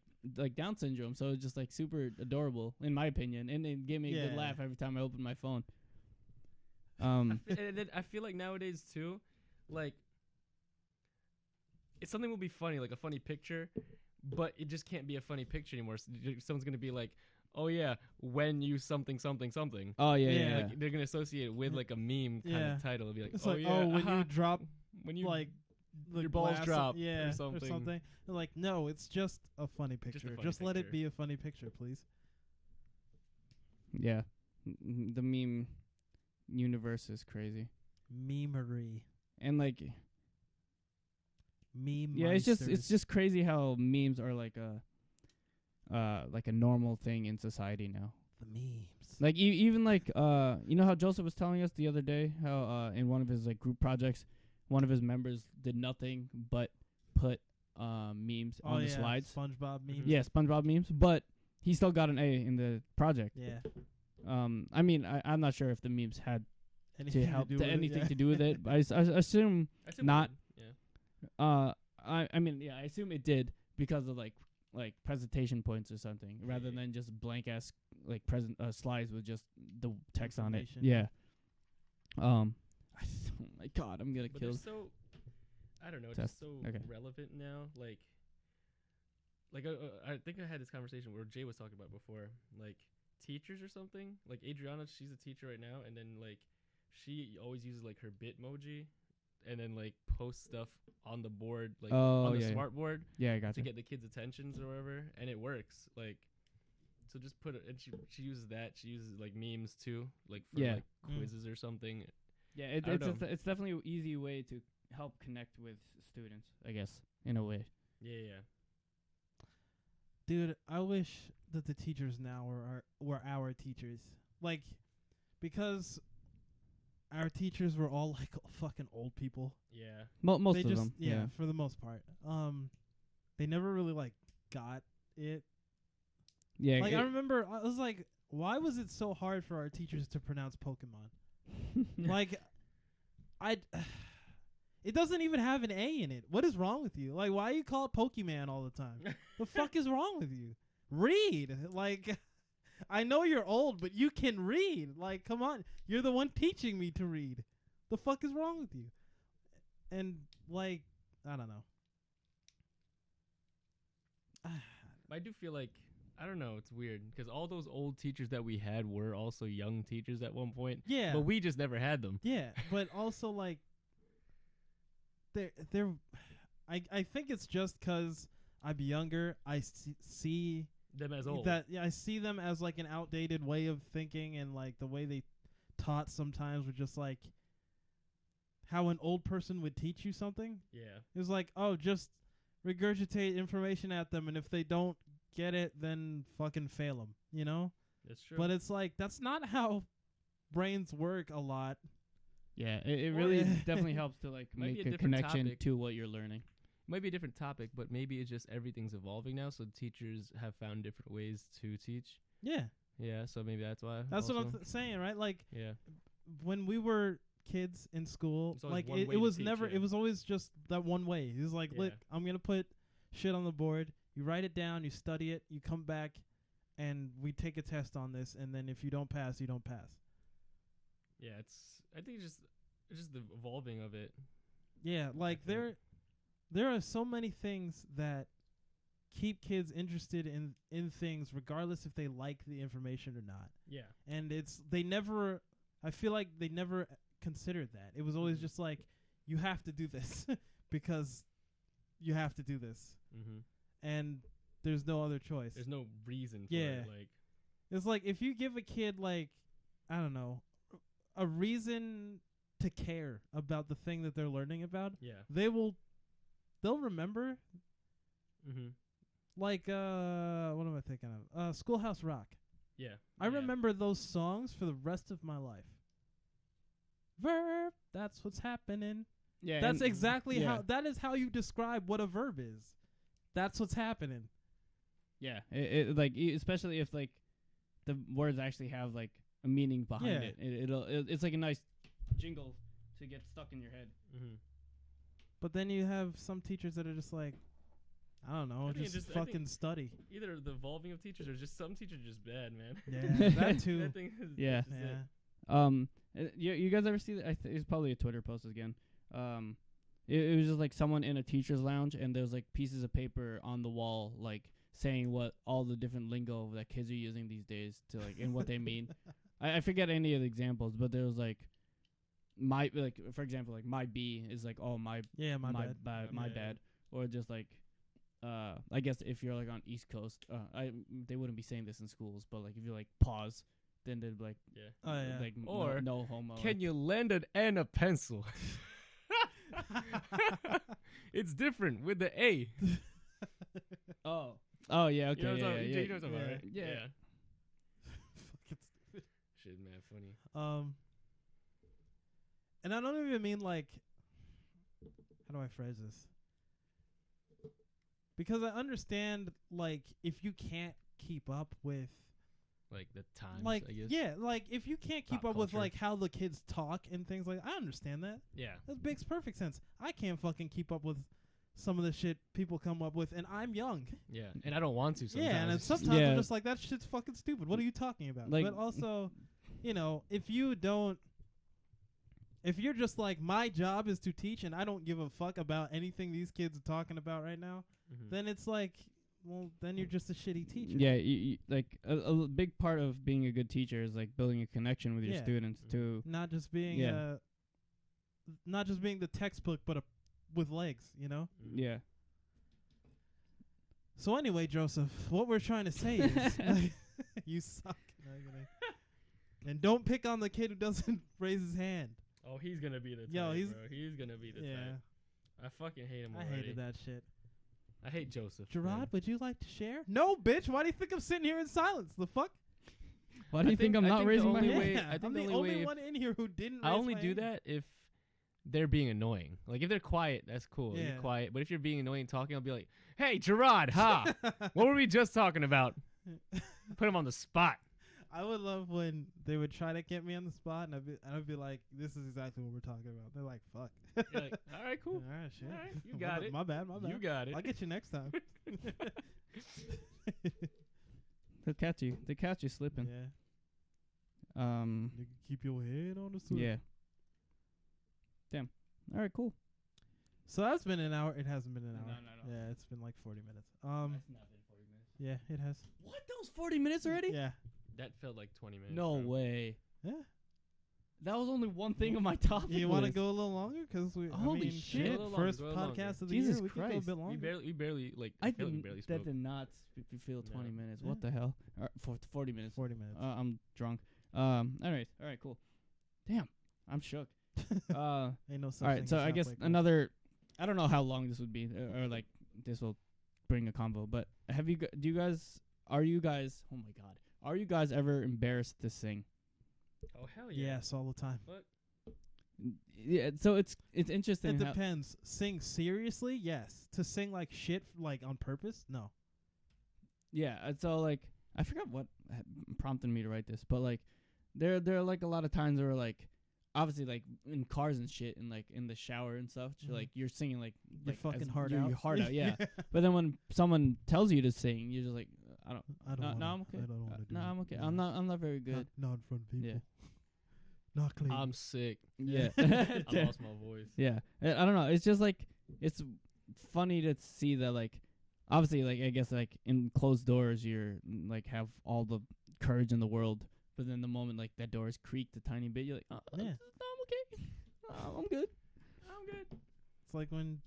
Down syndrome, so it was just like super adorable in my opinion, and it gave me a good laugh every time I opened my phone. I feel like nowadays too, like it's something will be funny, like a funny picture, but it just can't be a funny picture anymore. So someone's gonna be like, "Oh yeah, when you something something something." Oh yeah. Like they're gonna associate it with like a meme kind of title. It'll be like, it's "Oh like, yeah, when you drop, when you like your balls drop, or or something." They're like, no, it's just a funny picture. Just let it be a funny picture, please. Yeah, the meme universe is crazy. Memery. And like meme. Yeah, it's just crazy how memes are like a normal thing in society now. The memes. Like even like you know how Joseph was telling us the other day how in one of his like group projects, one of his members did nothing but put memes on the slides. SpongeBob memes. Yeah, SpongeBob memes, but he still got an A in the project. Yeah. I mean, I'm not sure if the memes had anything to do with it. But I assume not. Yeah. I mean, yeah, I assume it did because of like presentation points or something, rather than just blank ass like slides with just the text on it. Yeah. Oh my God, I'm gonna kill. So, I don't know. It's just so relevant now. Like I think I had this conversation where Jay was talking about before, like teachers or something. Like Adriana, she's a teacher right now, and then like she always uses like her Bitmoji, and then like post stuff on the board, like on the smart board. Yeah, I got to get the kids' attentions or whatever, and it works. Like, so just put it. And she uses that. She uses like memes too, like for like quizzes or something. Yeah, it's definitely an easy way to help connect with students, I guess, in a way. Yeah. Dude, I wish that the teachers now were our teachers. Like, because our teachers were all like fucking old people. Yeah. Most of them. Yeah, for the most part. They never really like got it. Yeah. Like I remember I was like, why was it so hard for our teachers to pronounce Pokemon? Like it doesn't even have an A in it. What is wrong with you? Like, why you call it Pokemon all the time? The fuck is wrong with you? Read. Like, I know you're old, but you can read. Like, come on. You're the one teaching me to read. The fuck is wrong with you? And, like, I don't know. I do feel like, I don't know, it's weird. Because all those old teachers that we had were also young teachers at one point. Yeah. But we just never had them. Yeah, but also, like, I think it's just because I'm younger. I see them as old. I see them as like an outdated way of thinking, and like the way they taught sometimes was just like how an old person would teach you something. Yeah, it was like, oh, just regurgitate information at them, and if they don't get it, then fucking fail them. You know? That's true. But it's like that's not how brains work a lot. Yeah, it really definitely helps to like make a connection to what you're learning. Might be a different topic, but maybe it's just everything's evolving now, so teachers have found different ways to teach. Yeah. Yeah, so maybe that's why. That's what I'm saying, right? Like, yeah, when we were kids in school, like it was never. It was always just that one way. It was like, look, I'm gonna put shit on the board. You write it down. You study it. You come back, and we take a test on this. And then if you don't pass, you don't pass. Yeah, I think it's just the evolving of it. Yeah, like there are so many things that keep kids interested in things regardless if they like the information or not. Yeah. And I feel like they never considered that. It was always just like, you have to do this because you have to do this. Mm-hmm. And there's no other choice. There's no reason for it. Like, it's like if you give a kid like, I don't know, a reason to care about the thing that they're learning about, they'll remember. Mm-hmm. Like, what am I thinking of? Schoolhouse Rock. Yeah. I remember those songs for the rest of my life. Verb, that's what's happening. Yeah. That's exactly that is how you describe what a verb is. That's what's happening. Yeah. It like, especially if like the words actually have like a meaning behind it. It's like a nice jingle to get stuck in your head. Mm-hmm. But then you have some teachers that are just like, I don't know, just fucking study. Either the evolving of teachers or just some teachers are just bad, man. Yeah, that too. That thing is Yeah. You guys ever see that? It's probably a Twitter post again. It was just like someone in a teacher's lounge, and there was like pieces of paper on the wall, like saying what all the different lingo that kids are using these days to like and what they mean. I forget any of the examples, but there was like for example, like my B is like, oh my bad, or just like I guess if you're like on East Coast, they wouldn't be saying this in schools, but like if you're like pause, then they'd be like, like or no homo. Can you lend an N and a pencil? It's different with the A. Oh yeah, okay, You know what yeah. I'm talking about, right? Yeah. Fucking stupid. Shit, man, funny. And I don't even mean like, how do I phrase this? Because I understand, like, if you can't keep up with, like the times, like, I guess. yeah, like if you can't keep Pop up with culture. like how the kids talk and things like, I understand that. Yeah. That makes perfect sense. I can't fucking keep up with some of the shit people come up with, and I'm young. Yeah, and I don't want to sometimes. Yeah, and sometimes I'm just like, that shit's fucking stupid. What are you talking about? Like, but also, you know, if you're just like, my job is to teach and I don't give a fuck about anything these kids are talking about right now, then it's like, well, then you're just a shitty teacher. Yeah, you, like a big part of being a good teacher is like building a connection with your students too. Not just being the textbook, but with legs, you know? Yeah. So anyway, Joseph, what we're trying to say is, you suck. And don't pick on the kid who doesn't raise his hand. Oh, he's gonna be the type, bro. He's gonna be the type. I fucking hate him already. I hated that shit. I hate Joseph. Gerard, would you like to share? No, bitch. Why do you think I'm sitting here in silence? The fuck? Why do you think I'm not raising my hand? I think I'm the only one in here who didn't raise I only my do hand. that if they're being annoying. Like, if they're quiet, that's cool. Yeah. You're quiet. But if you're being annoying talking, I'll be like, hey, Gerard, what were we just talking about? Put him on the spot. I would love when they would try to get me on the spot, and I'd be like, this is exactly what we're talking about. They're like, fuck. You're like, all right, cool. All right, shit. All right, you got it. My bad. You got it. I'll get you next time. They'll catch you. They catch you slipping. Yeah. You can keep your head on the swivel. Yeah. Damn. All right, cool. So that's been an hour. It hasn't been an hour. No. Yeah, it's been like 40 minutes. That's not been 40 minutes. Yeah, it has. What? That was 40 minutes already? Yeah. That felt like 20 minutes. No bro. way. Yeah. That was only one thing on my topic. You want to list. go a little longer? Because Holy shit. Go a little First longer, podcast of the Jesus year. We could go a Christ. bit longer. We barely, like, I feel like we think barely that spoke. did not feel 20 No. minutes. Yeah. What the hell? 40 minutes. 40 minutes. I'm drunk. All right, cool. Damn, I'm shook. Ain't no such all right, thing so as I guess halfway another. I don't know how long this would be, or like this will bring a convo. But are you guys? Oh my god, are you guys ever embarrassed to sing? Oh, hell close. yeah. Yes, all the time. What? Yeah, so it's interesting. It how- depends. Sing seriously? Yes. To sing like shit, like on purpose? No. Yeah, so like I forgot what prompted me to write this, but like there are like a lot of times where like obviously like in cars and shit and like in the shower and stuff, Mhm. like you're singing like Your fucking as heart your out. heart out, yeah. But then when someone tells you to sing, you're just like I don't. I don't No, wanna, no, I'm okay. I don't want to do No, it. I'm okay. No. I'm not very good. Not in front of people. Yeah. Not clean. I'm sick. Yeah. I lost my voice. Yeah. I don't know. It's just like it's funny to see that like obviously like I guess like in closed doors you're like have all the courage in the world, but then the moment like that door is creaked a tiny bit, you're like, Yeah. I'm okay. I'm good. I'm good. It's like when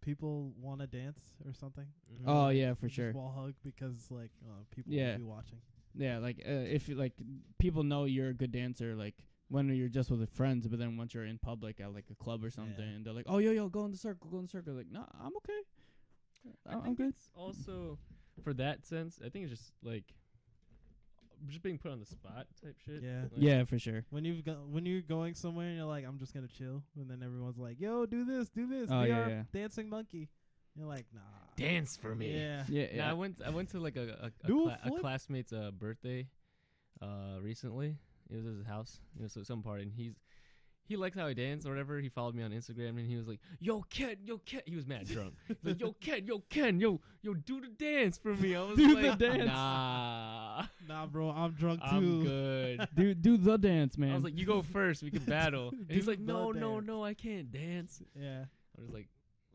people want to dance or something. Oh yeah, for Just sure. wall hug because like people Yeah. will be watching. Yeah, like if you like people know you're a good dancer, like when you're just with friends, but then once you're in public at like a club or something, Yeah. and they're like, "Oh, yo, go in the circle." Like, "No, I'm okay. I'm good." It's also for that sense. I think it's just like just being put on the spot type shit. Yeah. Like, Yeah, for sure. When you're going somewhere and you're like, I'm just gonna chill, and then everyone's like, Yo, do this. Oh, Be yeah, our yeah. dancing monkey. You're like, Nah. Dance for me. Yeah. Yeah, Yeah, yeah. I went to like a Do a flip. classmate's birthday recently. It was at his house. It was some party, and he liked how I dance or whatever. He followed me on Instagram, and he was like, yo, Ken. He was mad drunk. He's like, yo, Ken, yo, do the dance for me. I was Do like, the dance. Nah, bro, I'm drunk too. I'm good. do the dance, man. I was like, you go first. We can battle. And he's like, the no, dance. I can't dance. Yeah. I was like,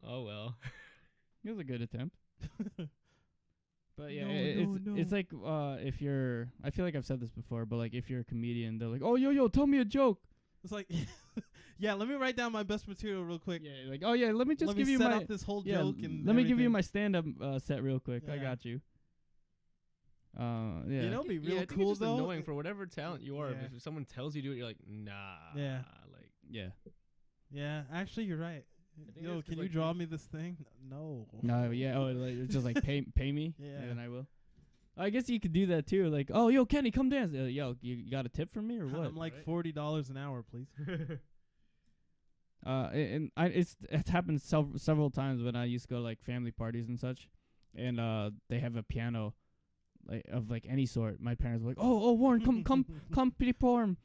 oh, well. it was a good attempt. But yeah, No. it's like if you're, I feel like I've said this before, but like if you're a comedian, they're like, oh yo, tell me a joke. It's like, yeah, let me write down my best material real quick. Yeah, like, oh yeah, let me just give you set my up this whole joke and let me give you everything. my stand-up set real quick. I Yeah. got you. Yeah. You know, it'd be real I think cool it's just though. annoying for whatever talent you are. Yeah. If someone tells you to do it, you're like, nah. Yeah. Like, Yeah. Yeah, actually, you're right. think Yo, that's can 'cause, you like, draw me this thing? No. No, yeah. Oh, like, it's just like pay me, Yeah. and then I will. I guess you could do that too. Like, oh, yo, Kenny, come dance. Yo, you got a tip for me or what? I'm like Right. $40 an hour, please. It's happened several times when I used to go to, like, family parties and such, and they have a piano, like of like any sort. My parents were like, oh, Warren, come perform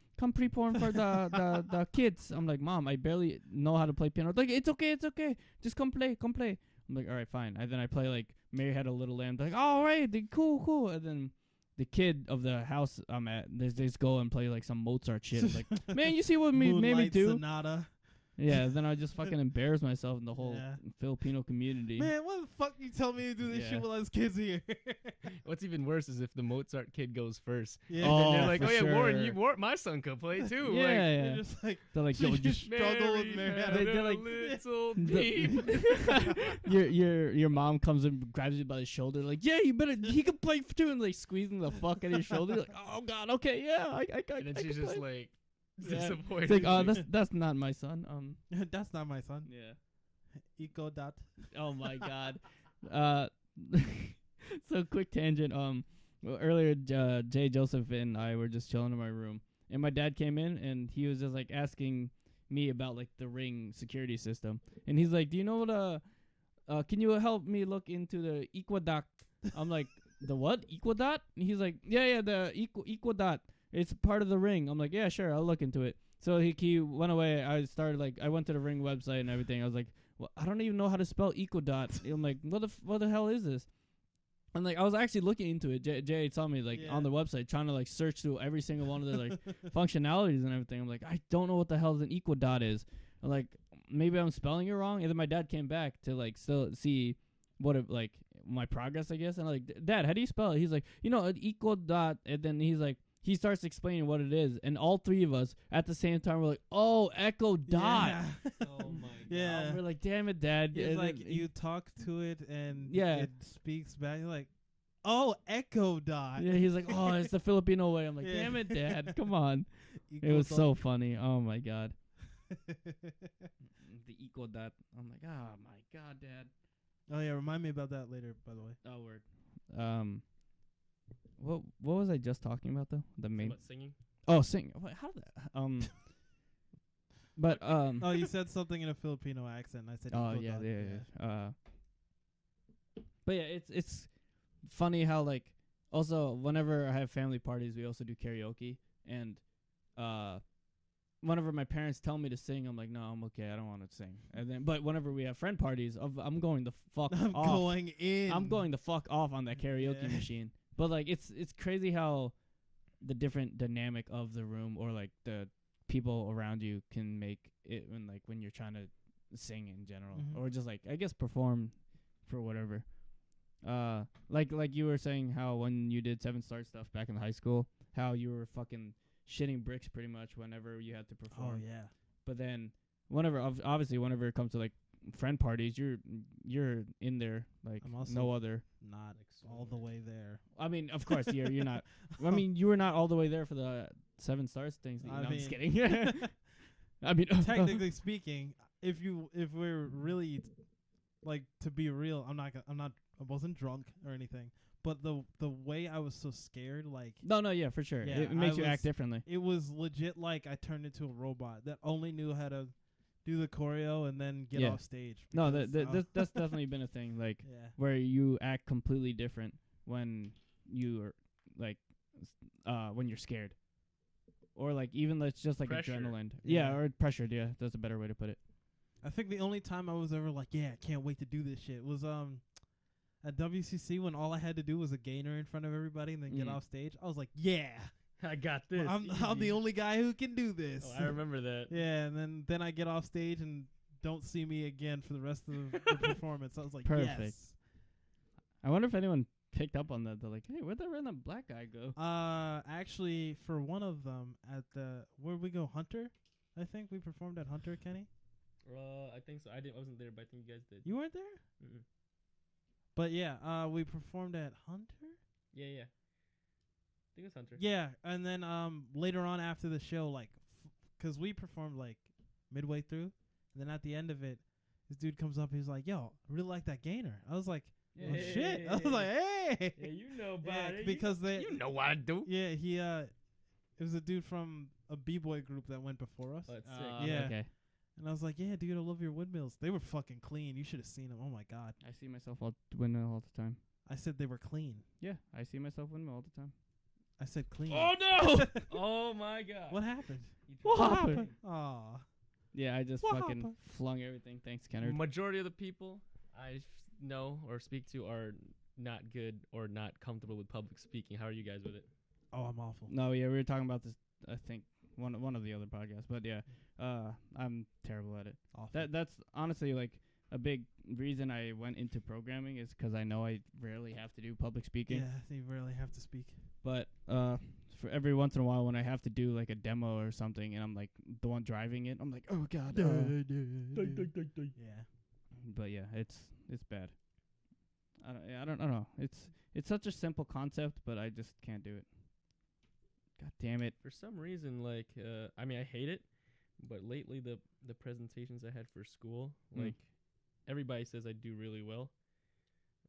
for the kids. I'm like, Mom, I barely know how to play piano. Like, it's okay, just come play. I'm like, all right, fine. And then I play like Mary Had a Little Lamb. They're like, all right, cool. And then the kid of the house I'm at, they just go and play like some Mozart shit. I'm like, man, you see what made me Moonlight do? Sonata. Yeah, then I just fucking embarrass myself in the whole Yeah. Filipino community. Man, what the fuck you tell me to do this Yeah. shit while I was kids here? what's even worse is if the Mozart kid goes first. Yeah. Oh, And they're like, for oh, yeah, Warren, sure. my son could play too. Yeah, Like, yeah. They're just like, They're like, yo, you just struggle with Mary Had a They're like- little The- babe. your mom comes and grabs you by the shoulder, like, yeah, you better, he can play too, and like squeezing the fuck out of your shoulder. You're like, oh god, okay, yeah, I And then I she's can just play. like Yeah. disappointed. It's like, oh, that's not my son. that's not my son. Yeah. Eco dot. Oh my god. So quick tangent. Well, earlier, Joseph and I were just chilling in my room, and my dad came in, and he was just like asking me about like the Ring security system, and he's like, "Do you know what? Can you help me look into the Equadot?" I'm like, "The what? Equadot?" And he's like, "Yeah, the Equadot. It's part of the Ring." I'm like, "Yeah, sure, I'll look into it." So he went away. I went to the Ring website and everything. I was like, well, I don't even know how to spell Equadot. I'm like, what the hell is this? And like, I was actually looking into it. Jay saw me like on the website trying to like search through every single one of the like functionalities and everything. I'm like, I don't know what the hell an Equadot is. I'm like, maybe I'm spelling it wrong. And then my dad came back to like still see what it, like my progress, I guess. And I'm like, Dad, how do you spell it? He's like, an Equadot. And then he's like, he starts explaining what it is, and all three of us at the same time were like, "Oh, Echo Dot." Yeah. Oh my Yeah. We're like, "Damn it, Dad!" It's And like then you talk to it and Yeah. it speaks back. You're like, oh, Echo Dot. yeah, he's like, "Oh, it's the Filipino way." I'm like, Yeah. "Damn it, Dad! Come on!" Equal It was dot. so funny. Oh my god, the Echo Dot. I'm like, "Oh my god, Dad!" Oh yeah, remind me about that later. By the way. Oh word. What was I just talking about though? The main. What, singing? Oh, sing. What, how did that? But Oh, you said something in a Filipino accent. And I said. Oh Equal yeah, dot. yeah. But yeah, it's funny how like also whenever I have family parties, we also do karaoke, and whenever my parents tell me to sing, I'm like, no, I'm okay, I don't want to sing. And then, but whenever we have friend parties, I'm going the fuck I'm off. going in. I'm going the fuck off on that karaoke Yeah. machine. But like, it's crazy how the different dynamic of the room or like the people around you can make it when you're trying to sing in general Mhm. or just like I guess perform for whatever. Like you were saying how when you did 7 Star stuff back in high school, how you were fucking shitting bricks pretty much whenever you had to Oh perform. yeah. But then obviously whenever it comes to like friend parties, you're in there like I'm also no other. Not all the way there. I mean, of course, you're not. I mean, you were not all the way there for the 7 Stars things. I I'm just mean- kidding. I mean, Technically speaking, if we're really like to be real, I wasn't drunk or anything, but the way I was so scared, like no, yeah, for sure. Yeah, It makes I you was- act differently. it was legit like I turned into a robot that only knew how to do the choreo and then get Yeah. off stage. No, because, that's definitely been a thing. Like yeah. where you act completely different when you are like when you're scared, or like even it's just like Pressure. adrenaline. Yeah. Or pressured. Yeah, that's a better way to put it. I think the only time I was ever like, yeah, I can't wait to do this shit was at WCC when all I had to do was a gainer in front of everybody and then get off stage. I was like, yeah, I got this. I'm the only guy who can do this. Oh, I remember that. Yeah, and then I get off stage and don't see me again for the rest of the performance. I was like, Perfect. yes. I wonder if anyone picked up on that. They're like, hey, where'd that random black guy go? Actually, for one of them at where'd we go? Hunter, I think we performed at Hunter, Kenny. I think so. I wasn't there, but I think you guys did. You weren't there? Mm-mm. But yeah, we performed at Hunter. Yeah. I think it's Hunter. Yeah, and then later on after the show, like, because we performed like midway through, and then at the end of it, this dude comes up. He's like, "Yo, I really like that gainer." I was like, "Oh shit!" I was like, "Hey, yeah, you know about it." Because you know what I do. Yeah, it was a dude from a b-boy group that went before us. Oh, that's sick. Yeah. Okay. And I was like, "Yeah, dude, I love your windmills. They were fucking clean. You should have seen them. Oh my god." I see myself windmill all the time. I said they were clean. Yeah, I see myself windmill all the time. I said clean. Oh no! Oh my god! What happened? What happened? Aw. Yeah, I just What fucking happened? flung everything. Thanks, Kennard. Majority of the people I know or speak to are not good or not comfortable with public speaking. How are you guys with it? Oh, I'm awful. No, yeah, we were talking about this. I think one of the other podcasts, but yeah, I'm terrible at it. Awful. That's honestly like a big reason I went into programming is because I know I rarely have to do public speaking. Yeah, you rarely have to speak. But for every once in a while when I have to do like a demo or something and I'm like the one driving it, I'm like, oh god. Yeah. But yeah, it's bad. I don't know. It's such a simple concept, but I just can't do it. God damn it. For some reason, like, I mean, I hate it, but lately the presentations I had for school, like, everybody says I do really well.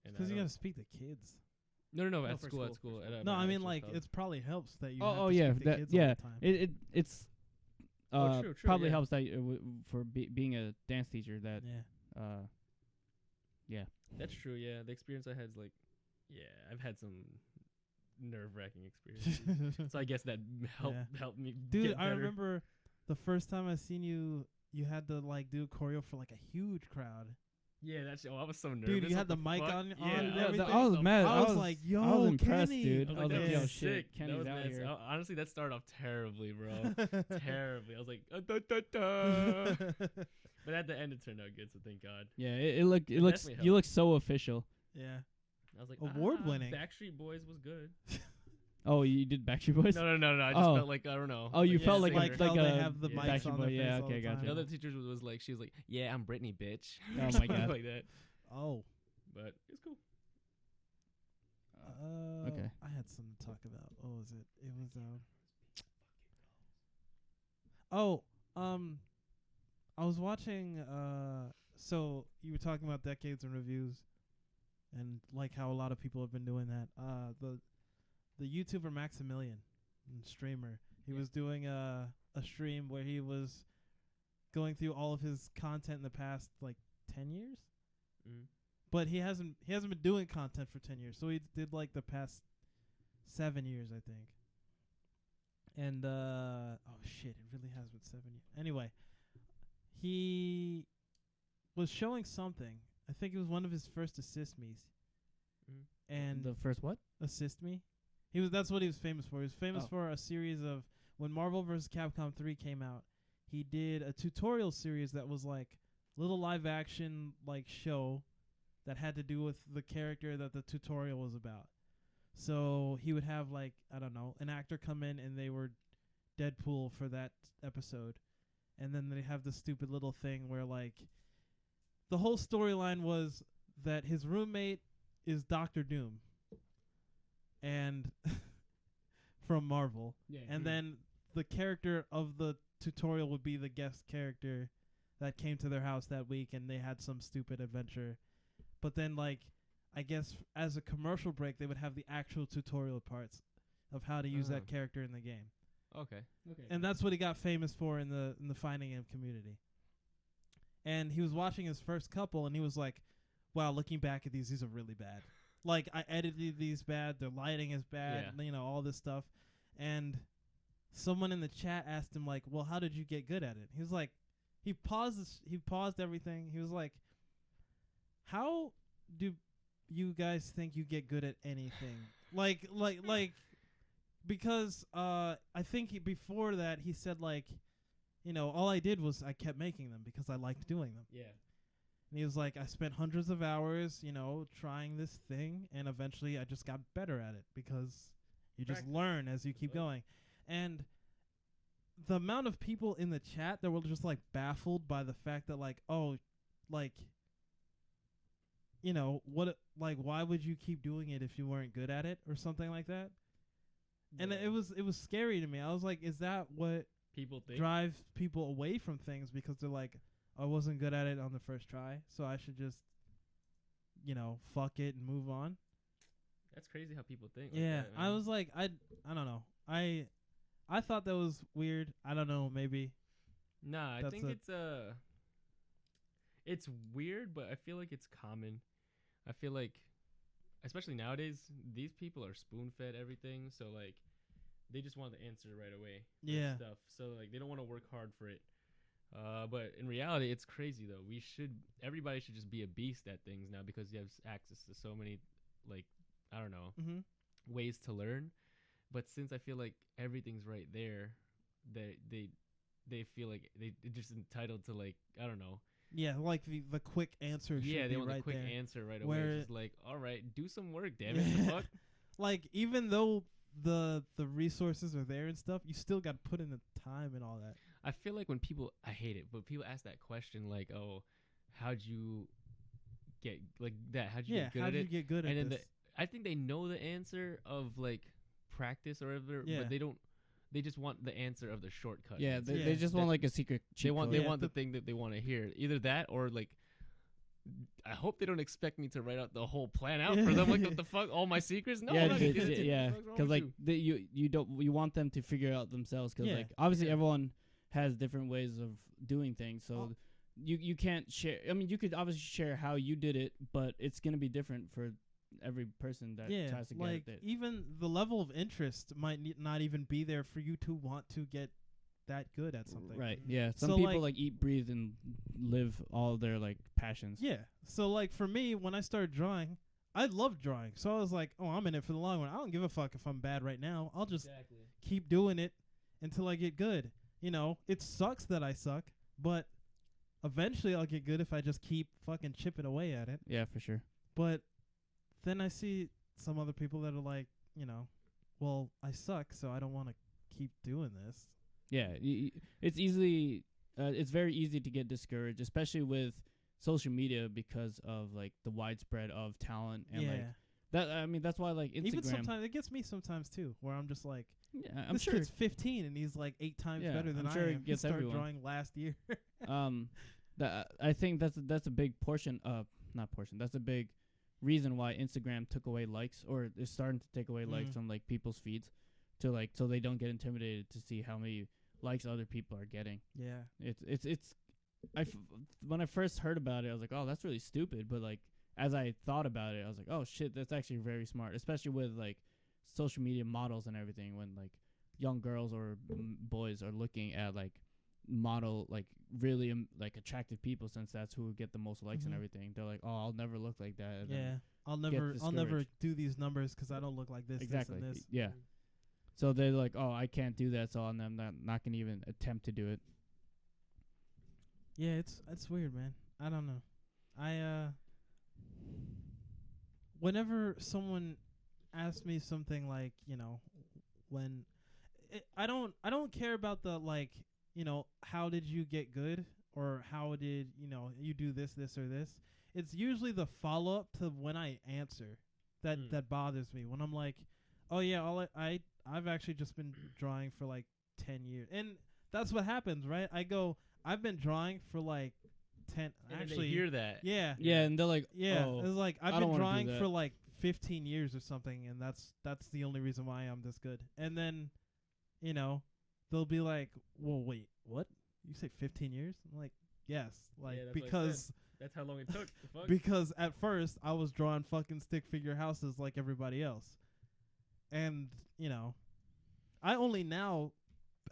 Because you got to speak to kids. No, at for school. No, I mean, like, it probably helps that you have to speak to kids all the time. It's true, probably yeah. helps that for being a dance teacher that Yeah. That's true, yeah. The experience I had is like, yeah, I've had some nerve-wracking experiences. So I guess that helped me Dude, get better. I remember the first time I seen you had to, like, do a choreo for, like, a huge crowd. Yeah, I was so nervous. Dude, you had the What mic fuck? on Yeah, and everything. I was mad. I was like, yo, I was impressed, Kenny. dude. I was I like, was that like, yo, was shit, sick. Kenny's That was out mad. here. Honestly, that started off terribly, bro. Terribly. I was like, da, da, da. But at the end, it turned out good, so thank God. Yeah, it looks definitely you look so official. Yeah. I was like, Award-winning. Backstreet Boys was good. Oh, you did Backstreet Boys? No. I just felt like, I don't know. Oh, you like, felt yeah, like how a they have the yeah. mics Backstreet on Boy. their Yeah, face all okay, the gotcha. time. The other teacher was like, she was like, yeah, I'm Britney, bitch. Oh my Something God. like that. Oh. But it's cool. Okay. I had something to talk about. What was it? It was I was watching so you were talking about decades in reviews and like how a lot of people have been doing that. The YouTuber Maximilian, streamer, he was doing a stream where he was going through all of his content in the past like 10 years. Mm. But he hasn't been doing content for 10 years. So he did like the past 7 years, I think. And oh shit, it really has been 7 years. Anyway, he was showing something. I think it was one of his first assist me's. Mm. And The first what? assist me. That's what he was famous for. He was famous for a series of when Marvel vs. Capcom 3 came out. He did a tutorial series that was like little live action like show that had to do with the character that the tutorial was about. So he would have like, I don't know, an actor come in and they were Deadpool for that episode. And then they have the stupid little thing where like the whole storyline was that his roommate is Doctor Doom. And from Marvel. Yeah. And then the character of the tutorial would be the guest character that came to their house that week and they had some stupid adventure. But then, like, I guess as a commercial break, they would have the actual tutorial parts of how to use that character in the game. Okay. And that's what he got famous for in the fighting game community. And he was watching his first couple, and he was like, wow, looking back at these are really bad. like I edited these bad, the lighting is bad, you know, all this stuff. And someone in the chat asked him like, well, how did you get good at it? He was like, he paused everything. He was like, how do you guys think you get good at anything? like because I think before that he said like, you know, all I did was I kept making them because I liked doing them. Yeah. And he was like, I spent hundreds of hours, you know, trying this thing, and eventually I just got better at it because you just learn as you keep going. And the amount of people in the chat that were just like baffled by the fact that like, oh, like, you know, what, like, why would you keep doing it if you weren't good at it or something like that? Yeah. And it was scary to me. I was like, is that what people think drives people away from things? Because they're like, I wasn't good at it on the first try, so I should just, you know, fuck it and move on. That's crazy how people think. Yeah, like that, I was like, I don't know. I thought that was weird. I don't know, maybe. Nah, I think it's weird, but I feel like it's common. I feel like, especially nowadays, these people are spoon-fed everything, so like, they just want the answer right away. Yeah. Stuff. So like, they don't want to work hard for it. But in reality, it's crazy though. Everybody should just be a beast at things now because you have access to so many, like, I don't know, ways to learn. But since I feel like everything's right there, they feel like they're just entitled to, like, I don't know. Yeah, like the quick answer. Yeah, they want right the quick there. answer right away. It's just like, all right, do some work, damn it. The fuck? Like, even though the resources are there and stuff, you still got to put in the time and all that. I feel like when people, I hate it, but people ask that question like, oh, how'd you get like that? How'd you get good at it? How'd you get good at this? this? I think they know the answer of like practice or whatever, but they don't. They just want the answer of the shortcut. Yeah, they just want like a secret. They want the thing that they want to hear. Either that or like, I hope they don't expect me to write out the whole plan out for them. Like, what the fuck? All my secrets? No, yeah, because like you want them to figure it out themselves. Because like obviously everyone has different ways of doing things, so you can't share. I mean, you could obviously share how you did it, but it's gonna be different for every person that tries to get it. Even the level of interest might not even be there for you to want to get that good at something. Right. Yeah. Some people like eat, breathe, and live all their like passions. Yeah. So like for me, when I started drawing, I loved drawing. So I was like, oh, I'm in it for the long run. I don't give a fuck if I'm bad right now. I'll just keep doing it until I get good. You know, it sucks that I suck, but eventually I'll get good if I just keep fucking chipping away at it. Yeah, for sure. But then I see some other people that are like, you know, well, I suck, so I don't want to keep doing this. Yeah, it's very easy to get discouraged, especially with social media because of like the widespread of talent and like that. I mean, that's why like Instagram. Even sometimes it gets me sometimes too, where I'm just like, I'm this sure kid's 15 and he's like 8 times better than I'm sure I am. It gets he started everyone. drawing last year. I think that's a big portion. Not portion. That's a big reason why Instagram took away likes, or is starting to take away likes from like people's feeds, to like so they don't get intimidated to see how many likes other people are getting. Yeah, it's when I first heard about it, I was like, oh, that's really stupid. But like as I thought about it, I was like, oh shit, that's actually very smart, especially with like social media models and everything. When like young girls or boys are looking at like model like really like attractive people, since that's who would get the most likes and everything, they're like, oh, I'll never look like that. And I'll never do these numbers because I don't look like this. Exactly. This and this. Yeah. So they're like, oh, I can't do that, so I'm not gonna even attempt to do it. Yeah, it's weird, man. I don't know. Whenever someone asks me something like, you know, when I don't care about the like, you know, how did you get good, or how did, you know, you do this or this. It's usually the follow up to when I answer that bothers me. When I'm like, oh yeah, I've actually just been drawing for like 10 years, and that's what happens, right? I go, I've been drawing for like 10. And actually, they hear that. Yeah, and they're like, oh, it's like I've been drawing for like 15 years or something, and that's the only reason why I'm this good. And then, you know, they'll be like, well, wait, what? You say 15 years? I'm like, yes, like because That's how long it took. The fuck? Because at first I was drawing fucking stick figure houses like everybody else. And, you know, I only now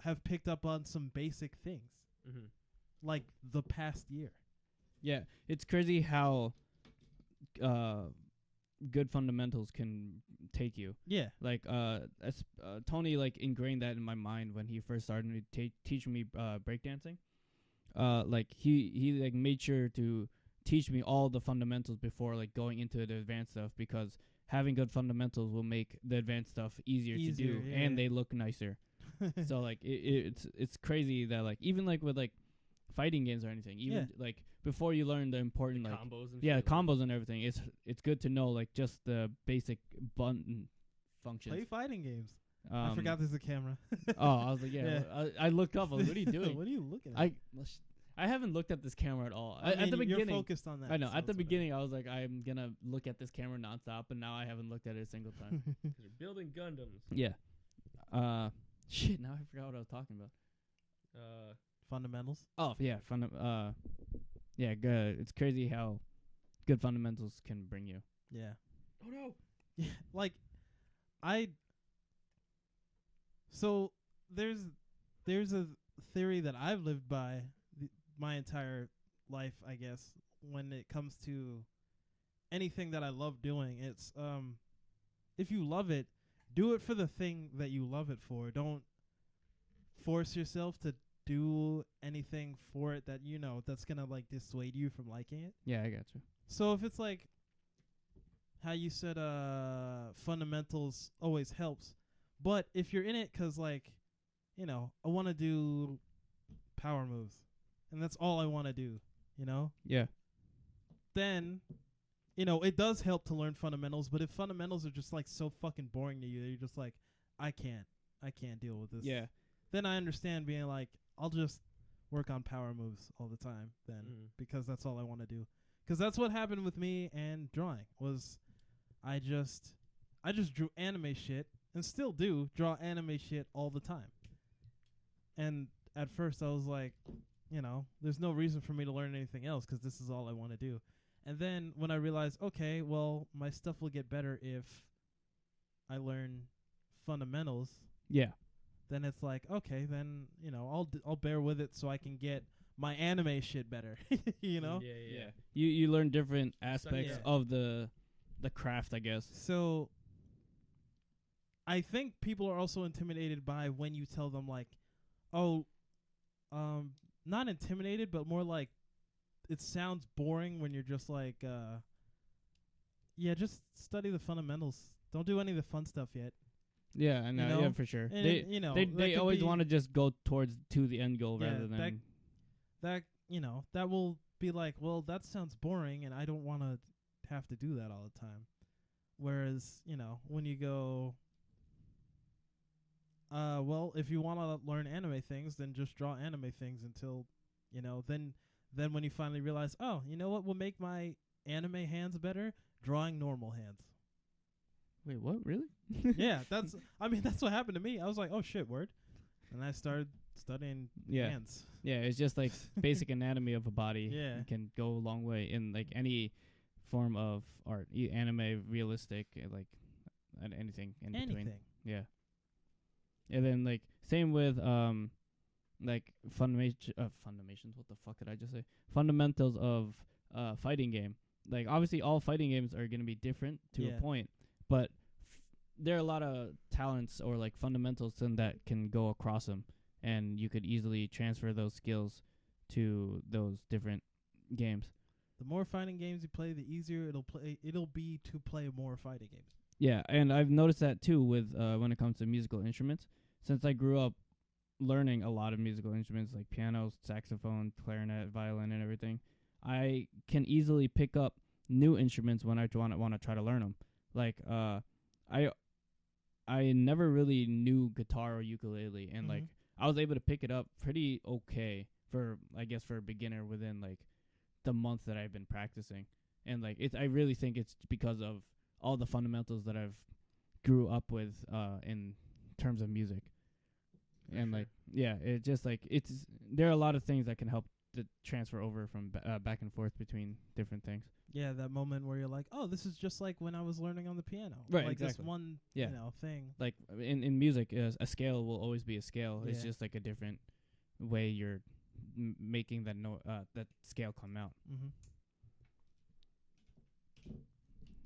have picked up on some basic things. Mm-hmm. Like the past year. Yeah, it's crazy how good fundamentals can take you. Yeah. Like Tony like ingrained that in my mind when he first started to teach me breakdancing. Like he like made sure to teach me all the fundamentals before like going into the advanced stuff, because having good fundamentals will make the advanced stuff easier to do, yeah, and they look nicer. So like it's crazy that like even like with like fighting games or anything, even like before you learn the important the like combos and yeah shit, combos and everything, it's good to know like just the basic button functions. Play fighting games. I forgot there's a camera. Oh, I was like, yeah. I looked up. I was like, what are you doing? What are you looking at? I haven't looked at this camera at all. I mean, at the beginning, you're focused on that. I know. So At the beginning, I was like, I'm gonna look at this camera nonstop, and now I haven't looked at it a single time. You're building Gundams. Yeah. Shit. Now I forgot what I was talking about. Fundamentals. Oh yeah, yeah. Good. It's crazy how good fundamentals can bring you. Yeah. Oh no. Yeah. Like, So there's a theory that I've lived by my entire life, I guess, when it comes to anything that I love doing. It's if you love it, do it for the thing that you love it for. Don't force yourself to do anything for it that you know that's gonna like dissuade you from liking it. Yeah, I got you. So if it's like how you said fundamentals always helps, but if you're in it 'cause like, you know, I want to do power moves and that's all I want to do, you know? Yeah. Then, you know, it does help to learn fundamentals, but if fundamentals are just like so fucking boring to you, you're just like, I can't deal with this. Yeah. Then I understand being like, I'll just work on power moves all the time then, because that's all I want to do. 'Cause that's what happened with me and drawing was I just drew anime shit and still do draw anime shit all the time. And at first I was like, you know, there's no reason for me to learn anything else 'cause this is all I want to do. And then when I realized, okay, well, my stuff will get better if I learn fundamentals. Yeah. Then it's like, okay, then, you know, I'll bear with it so I can get my anime shit better, you know? Yeah. You learn different aspects yeah. of the craft, I guess. So I think people are also intimidated by when you tell them like, oh, not intimidated, but more like it sounds boring when you're just like, yeah, just study the fundamentals. Don't do any of the fun stuff yet. Yeah, I know. You know? Yeah, for sure. And you know, they always want to just go to the end goal rather than that. You know, that will be like, well, that sounds boring, and I don't want to have to do that all the time. Whereas, you know, when you go, well, if you want to learn anime things, then just draw anime things until, you know, then when you finally realize, oh, you know what will make my anime hands better? Drawing normal hands. Wait, what? Really? Yeah, that's what happened to me. I was like, oh shit, word. And I started studying hands. Yeah, it's just like basic anatomy of a body. Yeah. It can go a long way in like any form of art, anime, realistic, like anything in between. Yeah. And then like same with like fundations. What the fuck did I just say? Fundamentals of fighting game. Like obviously all fighting games are gonna be different to a point, but there are a lot of talents or like fundamentals that can go across them, and you could easily transfer those skills to those different games. The more fighting games you play, the easier it'll be to play more fighting games. Yeah, and I've noticed that too with when it comes to musical instruments. Since I grew up learning a lot of musical instruments like piano, saxophone, clarinet, violin, and everything, I can easily pick up new instruments when I want to try to learn them. Like I never really knew guitar or ukulele, and like I was able to pick it up pretty okay for a beginner within like the month that I've been practicing. And like I really think it's because of all the fundamentals that I've grew up with in terms of music. And like it just like there are a lot of things that can help the transfer over from back and forth between different things. Yeah, that moment where you're like, oh, this is just like when I was learning on the piano. Right, like exactly. this one, Yeah. thing. Like in music, a scale will always be a scale. It's Yeah. just like a different way you're making that that scale come out. Mm-hmm.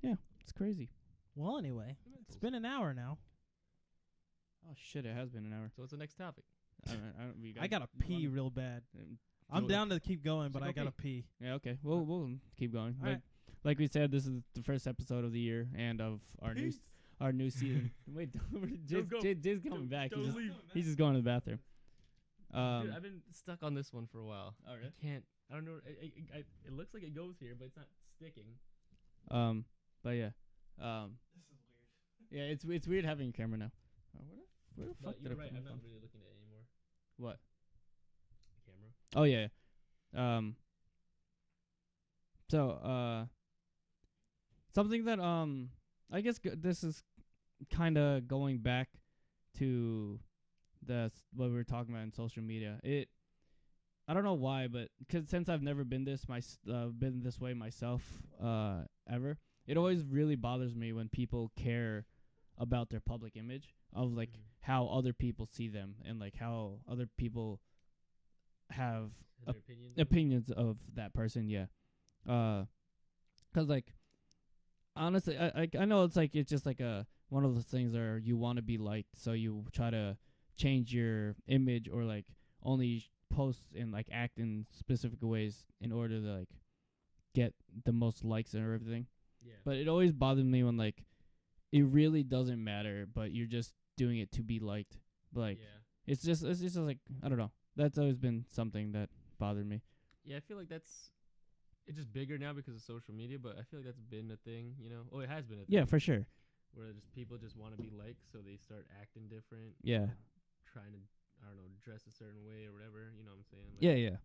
Yeah, it's crazy. Well, anyway, it's been an hour now. Oh shit! It has been an hour. So what's the next topic? I gotta pee real bad. I'm down to keep going, but I gotta pee. Yeah, okay. We'll keep going. All right. Like we said, this is the first episode of the year and of our new season. Wait, Jay's coming back. He's just going to the bathroom. Dude, I've been stuck on this one for a while. Oh, really? I don't know. It looks like it goes here, but it's not sticking. But yeah. Yeah, it's weird having a camera now. Where the fuck did you're I right. put my I'm not phone? really looking at it anymore. What? The camera. Oh yeah. So something that I guess this is kind of going back to what we were talking about in social media. I don't know why, but since I've never been this way myself ever, it always really bothers me when people care about their public image of like how other people see them and like how other people have opinions of that person. Yeah. 'Cause like honestly, I know it's just like one of those things where you want to be liked, so you try to change your image or like only post and like act in specific ways in order to like get the most likes and everything. Yeah. But it always bothers me when like it really doesn't matter, but you're just doing it to be liked. Like it's just like I don't know. That's always been something that bothered me. Yeah, I feel like it's just bigger now because of social media, but I feel like that's been a thing, you know. Oh, it has been a thing. Yeah, for sure. Where people just want to be liked, so they start acting different. Yeah. Trying to, I don't know, dress a certain way or whatever. You know what I'm saying? Like, yeah.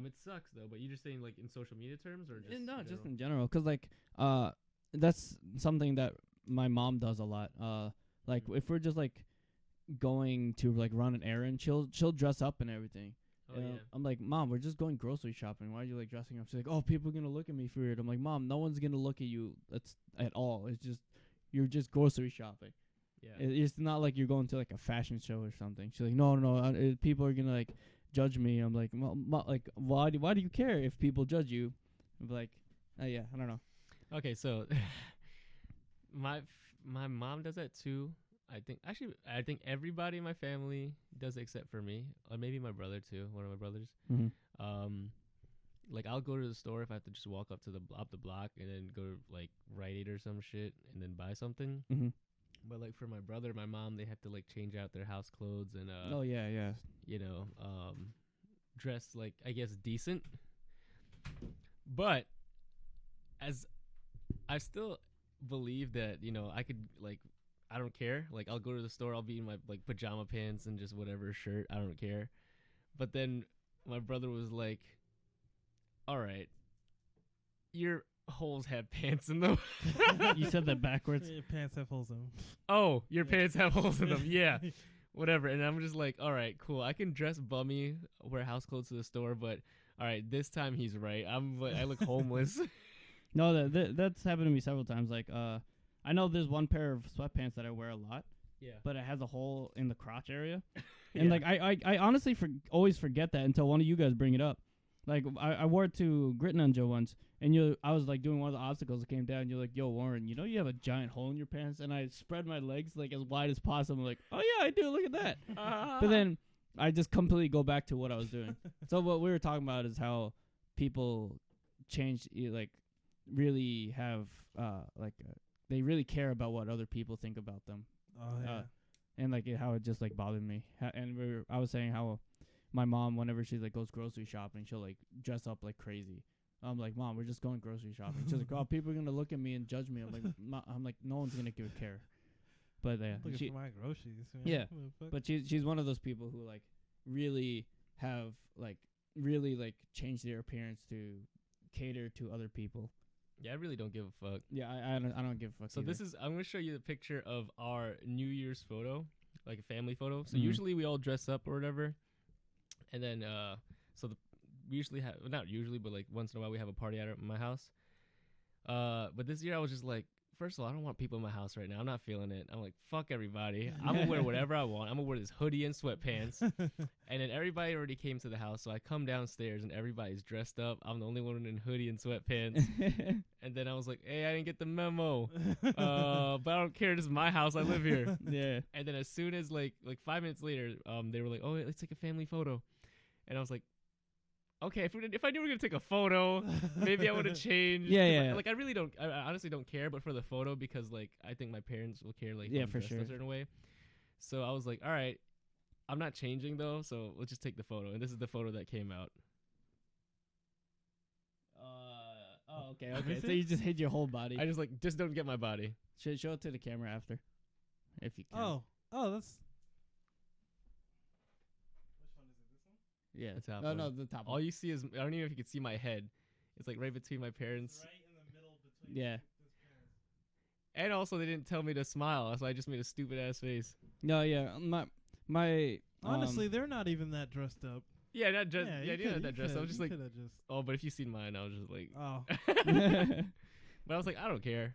It sucks though. But you're just saying like in social media terms, or just no, just in general, 'cause like that's something that my mom does a lot. Like if we're just like going to like run an errand, she'll dress up and everything. Oh, yeah. I'm like, Mom, we're just going grocery shopping. Why are you like dressing up? She's like, oh, people are gonna look at me weird. I'm like, Mom, no one's gonna look at you at all. It's just you're just grocery shopping. Yeah. It's not like you're going to like a fashion show or something. She's like, no, people are gonna like judge me. I'm like, like why do you care if people judge you? I'm like, yeah, I don't know. Okay, so my mom does that too. I think everybody in my family does except for me, or maybe my brother too. One of my brothers. Mm-hmm. Like I'll go to the store if I have to just walk up to up the block and then go to like Rite Aid or some shit and then buy something. Mm-hmm. But like for my brother, my mom, they have to like change out their house clothes and oh yeah. You know, dress like I guess decent. But as I still believe that, you know, I could like I don't care. Like I'll go to the store, I'll be in my like pajama pants and just whatever shirt. I don't care. But then my brother was like, "All right, your holes have pants in them." You said that backwards. Your pants have holes in them. Oh, your pants have holes in them. Yeah, whatever. And I'm just like, all right, cool. I can dress bummy, wear house clothes to the store, but all right, this time he's right. I look homeless. No, that's happened to me several times. Like, I know there's one pair of sweatpants that I wear a lot. Yeah. But it has a hole in the crotch area. And like I honestly always forget that until one of you guys bring it up. Like I wore it to Grit Ninja once, and I was like doing one of the obstacles that came down, and you're like, yo, Warren, you know you have a giant hole in your pants? And I spread my legs like as wide as possible. I'm like, oh yeah, I do, look at that. But then I just completely go back to what I was doing. So what we were talking about is how people change, like really have they really care about what other people think about them. Oh yeah. And like how it just like bothered me. And I was saying how my mom, whenever she like goes grocery shopping, she'll like dress up like crazy. I'm like, Mom, we're just going grocery shopping. She's like, oh, people are gonna look at me and judge me. I'm like, no one's gonna give a care. But looking for my groceries. Man. Yeah, but she's one of those people who like really have like really like changed their appearance to cater to other people. Yeah, I really don't give a fuck. Yeah, I don't give a fuck. So either. I'm gonna show you the picture of our New Year's photo, like a family photo. So usually we all dress up or whatever, and then So we usually have, not usually, but like once in a while we have a party at my house. But this year I was just like, first of all, I don't want people in my house right now. I'm not feeling it. I'm like, fuck everybody. I'm gonna wear whatever I want. I'm gonna wear this hoodie and sweatpants. And then everybody already came to the house, so I come downstairs and everybody's dressed up. I'm the only one in hoodie and sweatpants. And then I was like, hey, I didn't get the memo. But I don't care. This is my house. I live here. Yeah. And then as soon as like 5 minutes later, they were like, oh, let's take a family photo. And I was like, okay, if I knew we were gonna take a photo, maybe I would have changed. Yeah. Like I really don't. I honestly don't care, but for the photo, because like I think my parents will care. Like, yeah, I'm for dressed sure. a certain way. So I was like, all right, I'm not changing though. So let's just take the photo. And this is the photo that came out. Okay. So you just hid your whole body. I just don't get my body. Show it to the camera after, if you can. Oh, that's. Yeah. The top no, one. no, the top. All one. you see is, I don't even know if you can see my head. It's like right between my parents. Right in the middle between. Yeah. And also they didn't tell me to smile, so I just made a stupid ass face. No, yeah. My. Honestly, they're not even that dressed up. Yeah, not just you not that dressed. I was just like, just. oh, but if you seen mine, I was just like, Oh. but I was like, I don't care.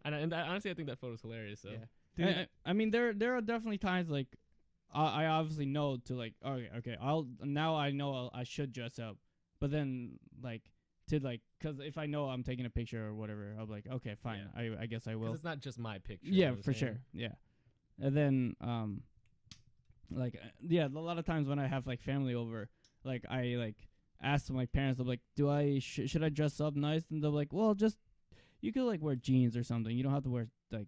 And honestly, I think that photo's hilarious. So Yeah. Dude. I mean, there are definitely times like I obviously know to like okay I know I should dress up, but then like to like because if I know I'm taking a picture or whatever, I'm like okay fine I guess I will. It's not just my picture. Yeah, for sure. Yeah, and then like a lot of times when I have like family over, like I like ask my parents, I'm like, do I should I dress up nice? And they're like, well, just you could like wear jeans or something. You don't have to wear like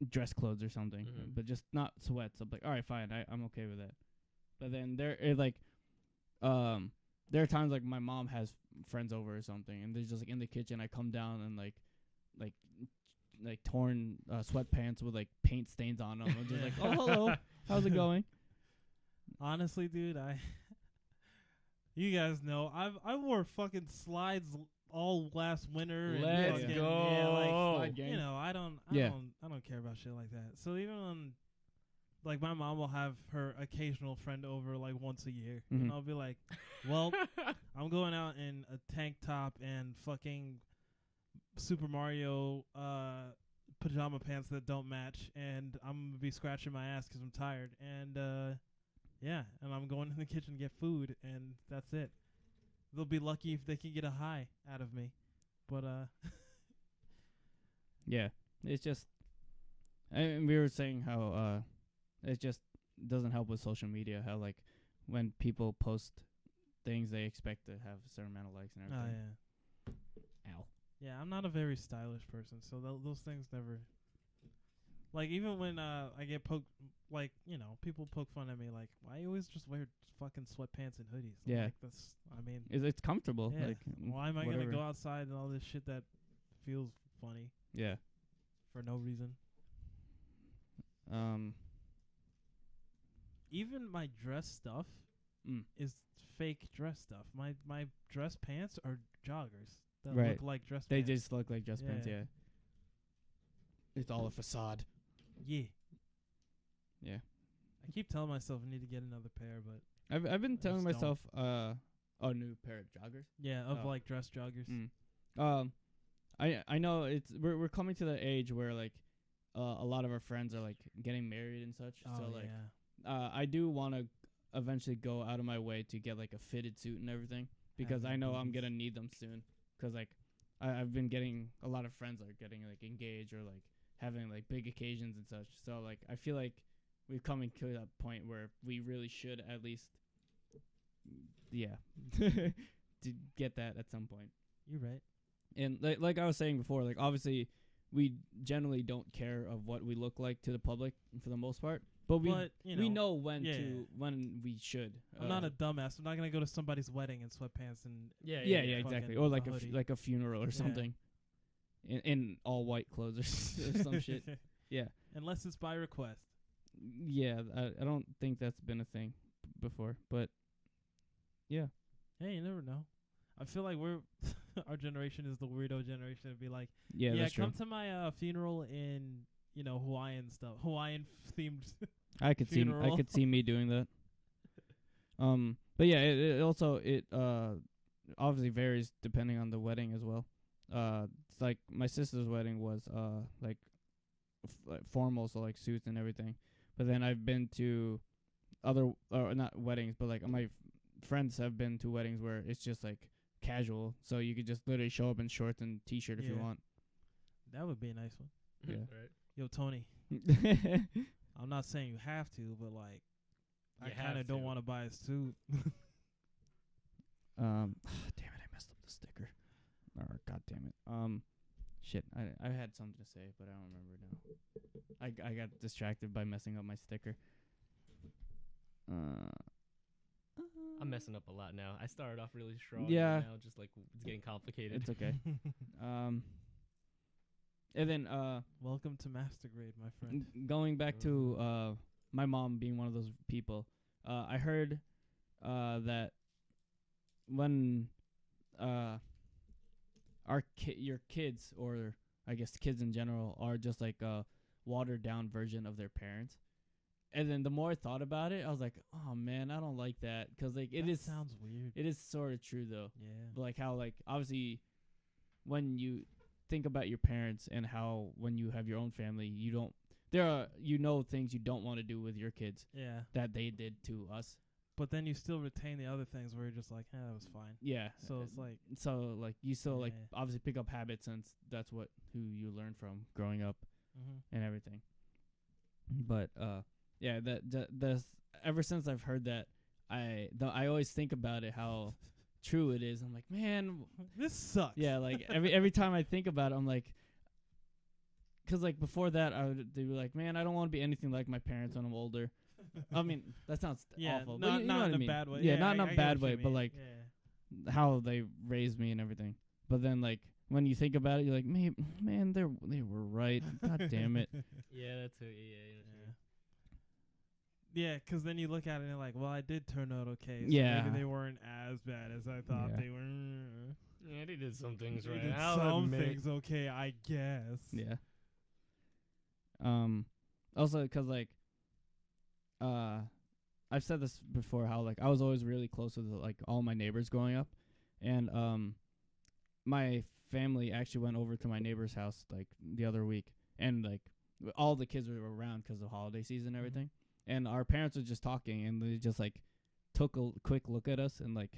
dress clothes or something, but just not sweats. I'm like, all right, fine, I'm okay with that. But then there are times like my mom has friends over or something, and they're just like in the kitchen. I come down and like torn sweatpants with like paint stains on them. I'm just like, oh hello, how's it going? Honestly, dude, you guys know I wore fucking slides all last winter. Let's and go. Yeah, like, Gang. you know, I don't care about shit like that. So even when, like, my mom will have her occasional friend over like once a year, and I'll be like, well, I'm going out in a tank top and fucking Super Mario pajama pants that don't match, and I'm gonna be scratching my ass 'cause I'm tired, and and I'm going in the kitchen to get food, and that's it. They'll be lucky if they can get a high out of me. But yeah, it's just and we were saying how it just doesn't help with social media, how like when people post things they expect to have a certain amount of likes and everything. Ow. Yeah, I'm not a very stylish person, so those things never. Like, even when I get poked, like, you know, people poke fun at me, like, why you always just wear fucking sweatpants and hoodies? I'm Yeah. like, that's, I mean, It's comfortable. yeah. Like, Why am I whatever. gonna go outside and all this shit that feels funny Yeah. for no reason? Even my dress stuff is fake dress stuff. My dress pants are joggers that Right. look like dress They pants. just look like dress pants. Yeah. It's all a facade. Yeah. Yeah. I keep telling myself I need to get another pair, but I've been I telling just myself a new pair of joggers. yeah, of Oh. like dress joggers. I know we're coming to the age where like a lot of our friends are like getting married and such. Oh, so like yeah. I do want to eventually go out of my way to get like a fitted suit and everything because I know I'm booties. gonna need them soon. Cause like I've been getting a lot of friends are getting like engaged or like having like big occasions and such. So like I feel like we're coming to that point where we really should at least to get that at some point. You're right. And like I was saying before, like obviously we generally don't care of what we look like to the public for the most part, but we know when when we should. I'm not a dumbass. I'm not gonna go to somebody's wedding in sweatpants and Yeah, fucking exactly. Or like hoodie. like a funeral or something, in all white clothes or some shit. Yeah, unless it's by request. Yeah, I don't think that's been a thing before, but yeah. Hey, you never know. I feel like our generation is the weirdo generation to be like, yeah, that's come true. to my funeral in Hawaiian stuff, Hawaiian themed. I could funeral. see me doing that. But yeah, it also obviously varies depending on the wedding as well. It's like my sister's wedding was like formal, so like suits and everything. But then I've been to other not weddings, but like my friends have been to weddings where it's just like casual, so you could just literally show up in shorts and t-shirt if you want. That would be a nice one. Yeah. Right. Yo, Tony. I'm not saying you have to, but like, I kind of don't want to buy a suit. Damn it, I messed up the sticker. God damn it. Shit, I had something to say, but I don't remember now. I got distracted by messing up my sticker. I'm messing up a lot now. I started off really strong. Yeah. And now just like it's getting complicated. It's okay. And then welcome to Master Grade, my friend. Going back to my mom being one of those people, I heard that when your kids, or I guess kids in general, are just like a watered down version of their parents. And then the more I thought about it, I was like, "Oh man, I don't like that," because like it sounds weird. It is sort of true though. Yeah. But like how like obviously, when you think about your parents and how when you have your own family, there are things you don't want to do with your kids. Yeah. That they did to us. But then you still retain the other things where you're just like, that was fine. Yeah. So it's like, you still like obviously pick up habits, since that's who you learn from growing up and everything. But yeah, that's ever since I've heard that, I always think about it, how true it is. I'm like, man, this sucks. Yeah, like every time I think about it, I'm like, because like before that, they were like, man, I don't want to be anything like my parents when I'm older. I mean, that sounds awful. Not, but you know not what in I mean. a bad way. Yeah, Yeah, not I bad way, but like how they raised me and everything. But then like when you think about it, you're like, man, they were right. God damn it. Yeah, that's it. Yeah, because then you look at it and you're like, well, I did turn out okay. So yeah. Maybe they weren't as bad as I thought they were. Yeah, they did some things right. They did some things okay, I guess. Yeah. Also, because like, I've said this before, how like I was always really close with like all my neighbors growing up, and my family actually went over to my neighbor's house like the other week, and like all the kids were around because of holiday season and everything. And our parents were just talking, and they just like took a quick look at us and like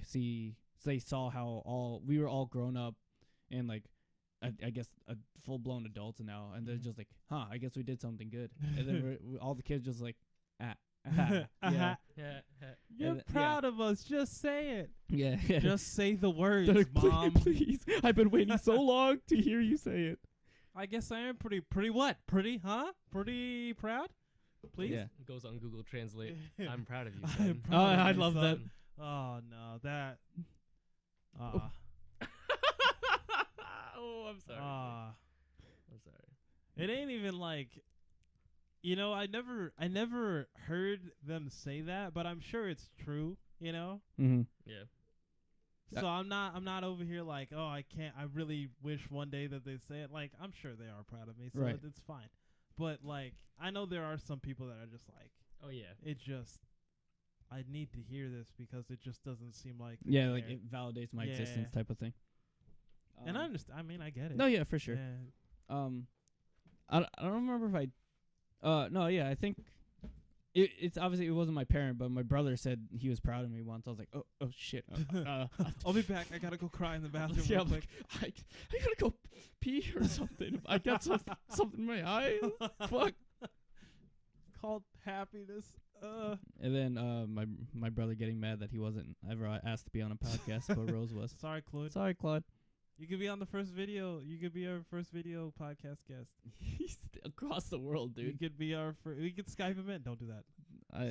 they saw how we were all grown up and like I guess full blown adults now, and they're just like, I guess we did something good. And then all the kids just like, yeah. You're proud of us. Just say it. Yeah. Just say the words, like, Mom. Please. I've been waiting so long to hear you say it. I guess I am pretty what? Pretty, huh? Pretty proud? Please? Yeah. Goes on Google Translate. I'm proud of you, I'm son. proud of I you, love son. that. Oh, no. That. Oh, I'm sorry. I'm sorry. It ain't even like, I never heard them say that, but I'm sure it's true, Mm-hmm. Yeah. So I'm not over here like, I really wish one day that they say it. Like, I'm sure they are proud of me, so right. it's fine. But like, I know there are some people that are just like, oh yeah, I need to hear this because it just doesn't seem like like it validates my existence type of thing. And I understand. I mean, I get it. No, yeah, for sure. Yeah. I don't remember if no, yeah, I think it's obviously it wasn't my parent, but my brother said he was proud of me once. I was like, oh shit. I'll be back. I gotta go cry in the bathroom. Yeah, real quick. like, I gotta go pee or something. I got something in my eye. Fuck. Called happiness. And then my brother getting mad that he wasn't ever asked to be on a podcast, but Rose was. Sorry, Claude. Sorry, Claude. You could be on the first video. You could be our first video podcast guest. He's across the world, dude. You could be we could Skype him in. Don't do that.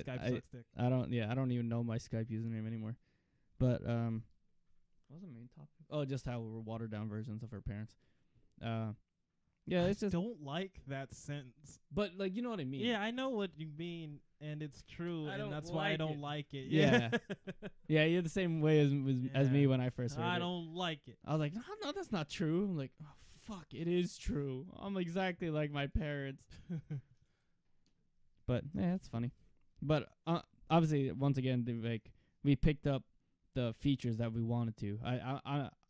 Skype sucks dick. I don't even know my Skype username anymore. But what was the main topic? Oh, just how we're watered down versions of our parents. Yeah, it's just don't like that sentence. But like, you know what I mean? Yeah, I know what you mean, and it's true, and that's why I don't like it. Yeah. Yeah, you're the same way as me when I first heard it. I don't like it. I was like, no, that's not true. I'm like, oh, fuck, it is true. I'm exactly like my parents. But yeah, it's funny. But obviously, once again, like we picked up the features that we wanted to.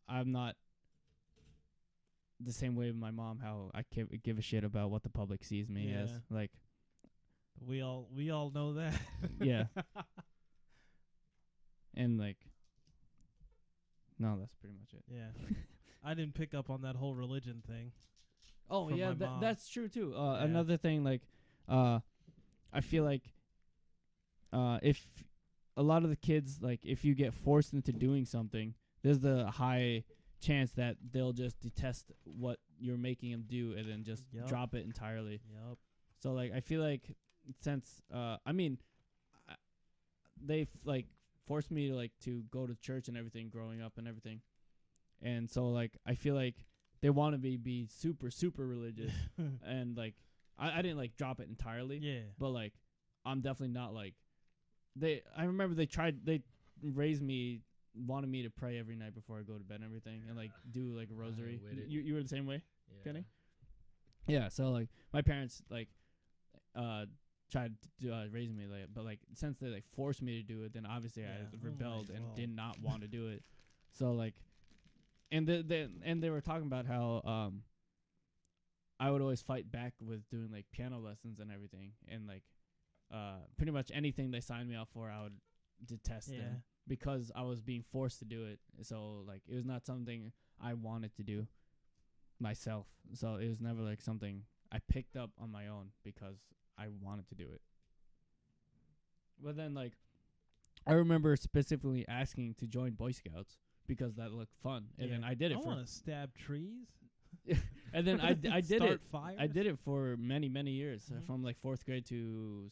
I'm not the same way with my mom. How I give a shit about what the public sees me as. Like, we all know that. Yeah. And like, no, that's pretty much it. Yeah. I didn't pick up on that whole religion thing. Oh yeah, that's true too. Another thing, like, I feel like, if a lot of the kids, like, if you get forced into doing something, there's the high chance that they'll just detest what you're making them do and then just drop it entirely. Yep. So like, I feel like since they've like forced me to like to go to church and everything growing up and everything, and so like I feel like they want to be super religious and like I didn't like drop it entirely. Yeah. But like I'm definitely not like I remember they raised me, wanted me to pray every night before I go to bed and everything, and like do like a rosary. You were the same way, Kenny? Yeah. So like my parents like tried to raise me like, but like since they like forced me to do it, then obviously I rebelled and did not want to do it. So like, and they were talking about how I would always fight back with doing like piano lessons and everything, and like pretty much anything they signed me up for, I would detest them because I was being forced to do it. So like it was not something I wanted to do myself. So it was never like something I picked up on my own because I wanted to do it. But then like I remember specifically asking to join Boy Scouts because that looked fun, and then I did it. I want to stab trees. And then I did it. Fires? I did it for many years, from like 4th grade to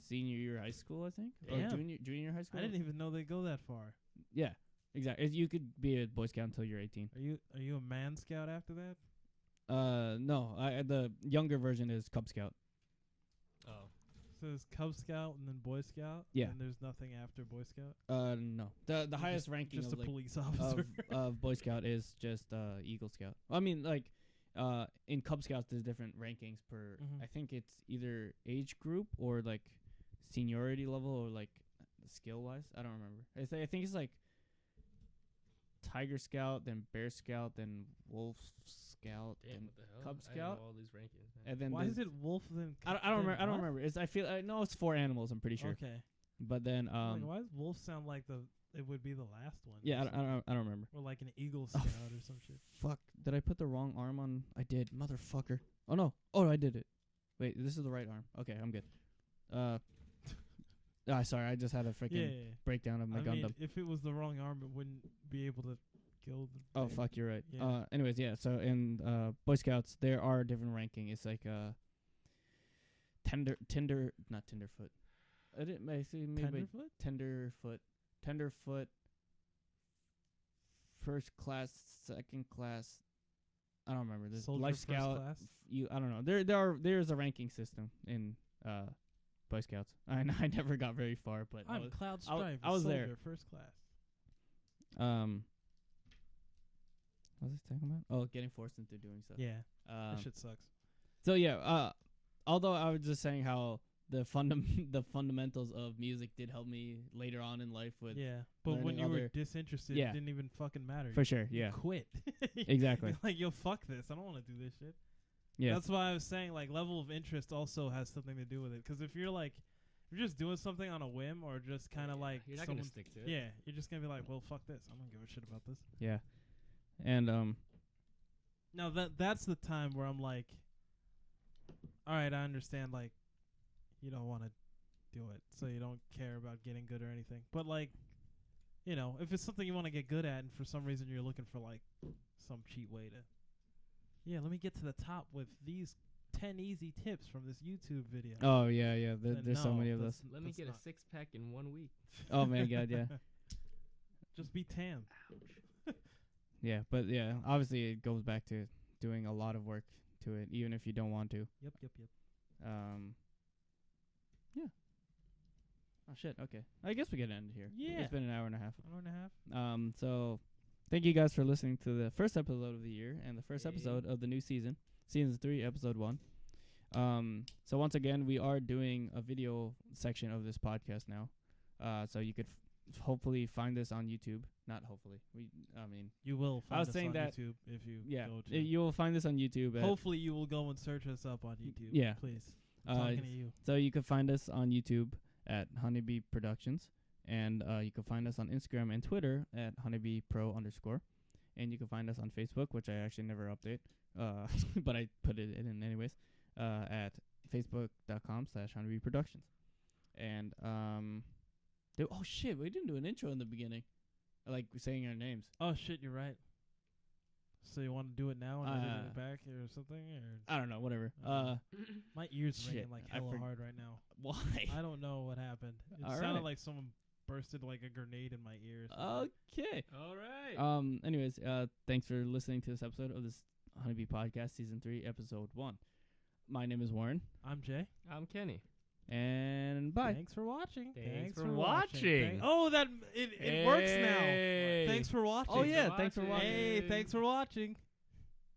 senior year high school, I think, or junior high school. I didn't even know they go that far. Yeah, exactly. You could be a Boy Scout until you're 18. Are you a Man Scout after that? No. The younger version is Cub Scout. Oh. So it's Cub Scout and then Boy Scout? Yeah. And there's nothing after Boy Scout? No. The highest ranking just of a like, police officer of Boy Scout is just Eagle Scout. I mean, like, in Cub Scouts there's different rankings per. I think it's either age group or like seniority level or like skill wise. I don't remember. I think it's like Tiger Scout, then Bear Scout, then Wolf Scout, then Cub Scout. I know all these rankings, man. And then why is it Wolf then? I don't remember. I don't remember. No, it's 4 animals. I'm pretty sure. Okay. But then why does Wolf sound like it would be the last one? Yeah, I don't remember. Or like an Eagle Scout or some shit. Fuck! Did I put the wrong arm on? I did, motherfucker. Oh no! Oh, I did it. Wait, this is the right arm. Okay, I'm good. Sorry, I just had a freaking breakdown of my Gundam. Mean, if it was the wrong arm, it wouldn't be able to kill the thing. Fuck, you're right. Yeah. Anyways, yeah. So in Boy Scouts, there are different ranking. It's like not tenderfoot. I didn't maybe tenderfoot, first class, second class. I don't remember. There's Soldier Life first Scout. Class? I don't know. There's a ranking system in Boy Scouts. I never got very far, but I'm Cloud Strife. I was Soldier, there. First class. What was I talking about? Oh, getting forced into doing stuff. Yeah. That shit sucks. So yeah, although I was just saying how the fundamentals of music did help me later on in life with but when you were disinterested, it didn't even fucking matter. For sure, yeah. You quit. Exactly. You're like, yo, fuck this. I don't want to do this shit. Yeah. That's why I was saying like level of interest also has something to do with it. Because if you're just doing something on a whim or just kind of like you're not gonna stick to it. Yeah, you're just gonna be like, well, fuck this. I don't give a shit about this. Yeah. And now that's the time where I'm like, all right, I understand. Like, you don't want to do it, so you don't care about getting good or anything. But like, you know, if it's something you want to get good at, and for some reason you're looking for like some cheat way to, let me get to the top with these 10 easy tips from this YouTube video. Oh yeah. There's so many of those. Let me get a 6-pack in 1 week. Oh my god, yeah. Just be tan. Ouch. Yeah, but yeah, obviously it goes back to doing a lot of work to it, even if you don't want to. Yep. Yeah. Oh shit. Okay. I guess we can end here. Yeah. It's been an hour and a half. Hour and a half. So thank you guys for listening to the first episode of the year and the first episode of the new season, season 3, episode 1. So once again, we are doing a video section of this podcast now. So you could hopefully find this on YouTube. Not hopefully. I mean, you will find I was us saying on that YouTube if you go to. you will find this on YouTube. Hopefully you will go and search us up on YouTube. Yeah. Please. I'm talking to you. So you can find us on YouTube at Honeybee Productions. And you can find us on Instagram and Twitter at honeybeepro_. And you can find us on Facebook, which I actually never update. But I put it in anyways. At facebook.com/honeybeeproductions. And oh shit, we didn't do an intro in the beginning, like saying our names. Oh shit, you're right. So you want to do it now and edit it back or something? Or I don't know, whatever. My ears shit, ringing like hella hard right now. Why? I don't know what happened. It sounded like someone bursted like a grenade in my ears. Okay. All right. Anyways, thanks for listening to this episode of this Honeybee Podcast, Season 3, Episode 1. My name is Warren. I'm Jay. I'm Kenny. And bye. Thanks for watching. Thanks for watching. It works now. Thanks for watching. Oh yeah, thanks for watching. Hey, thanks for watching.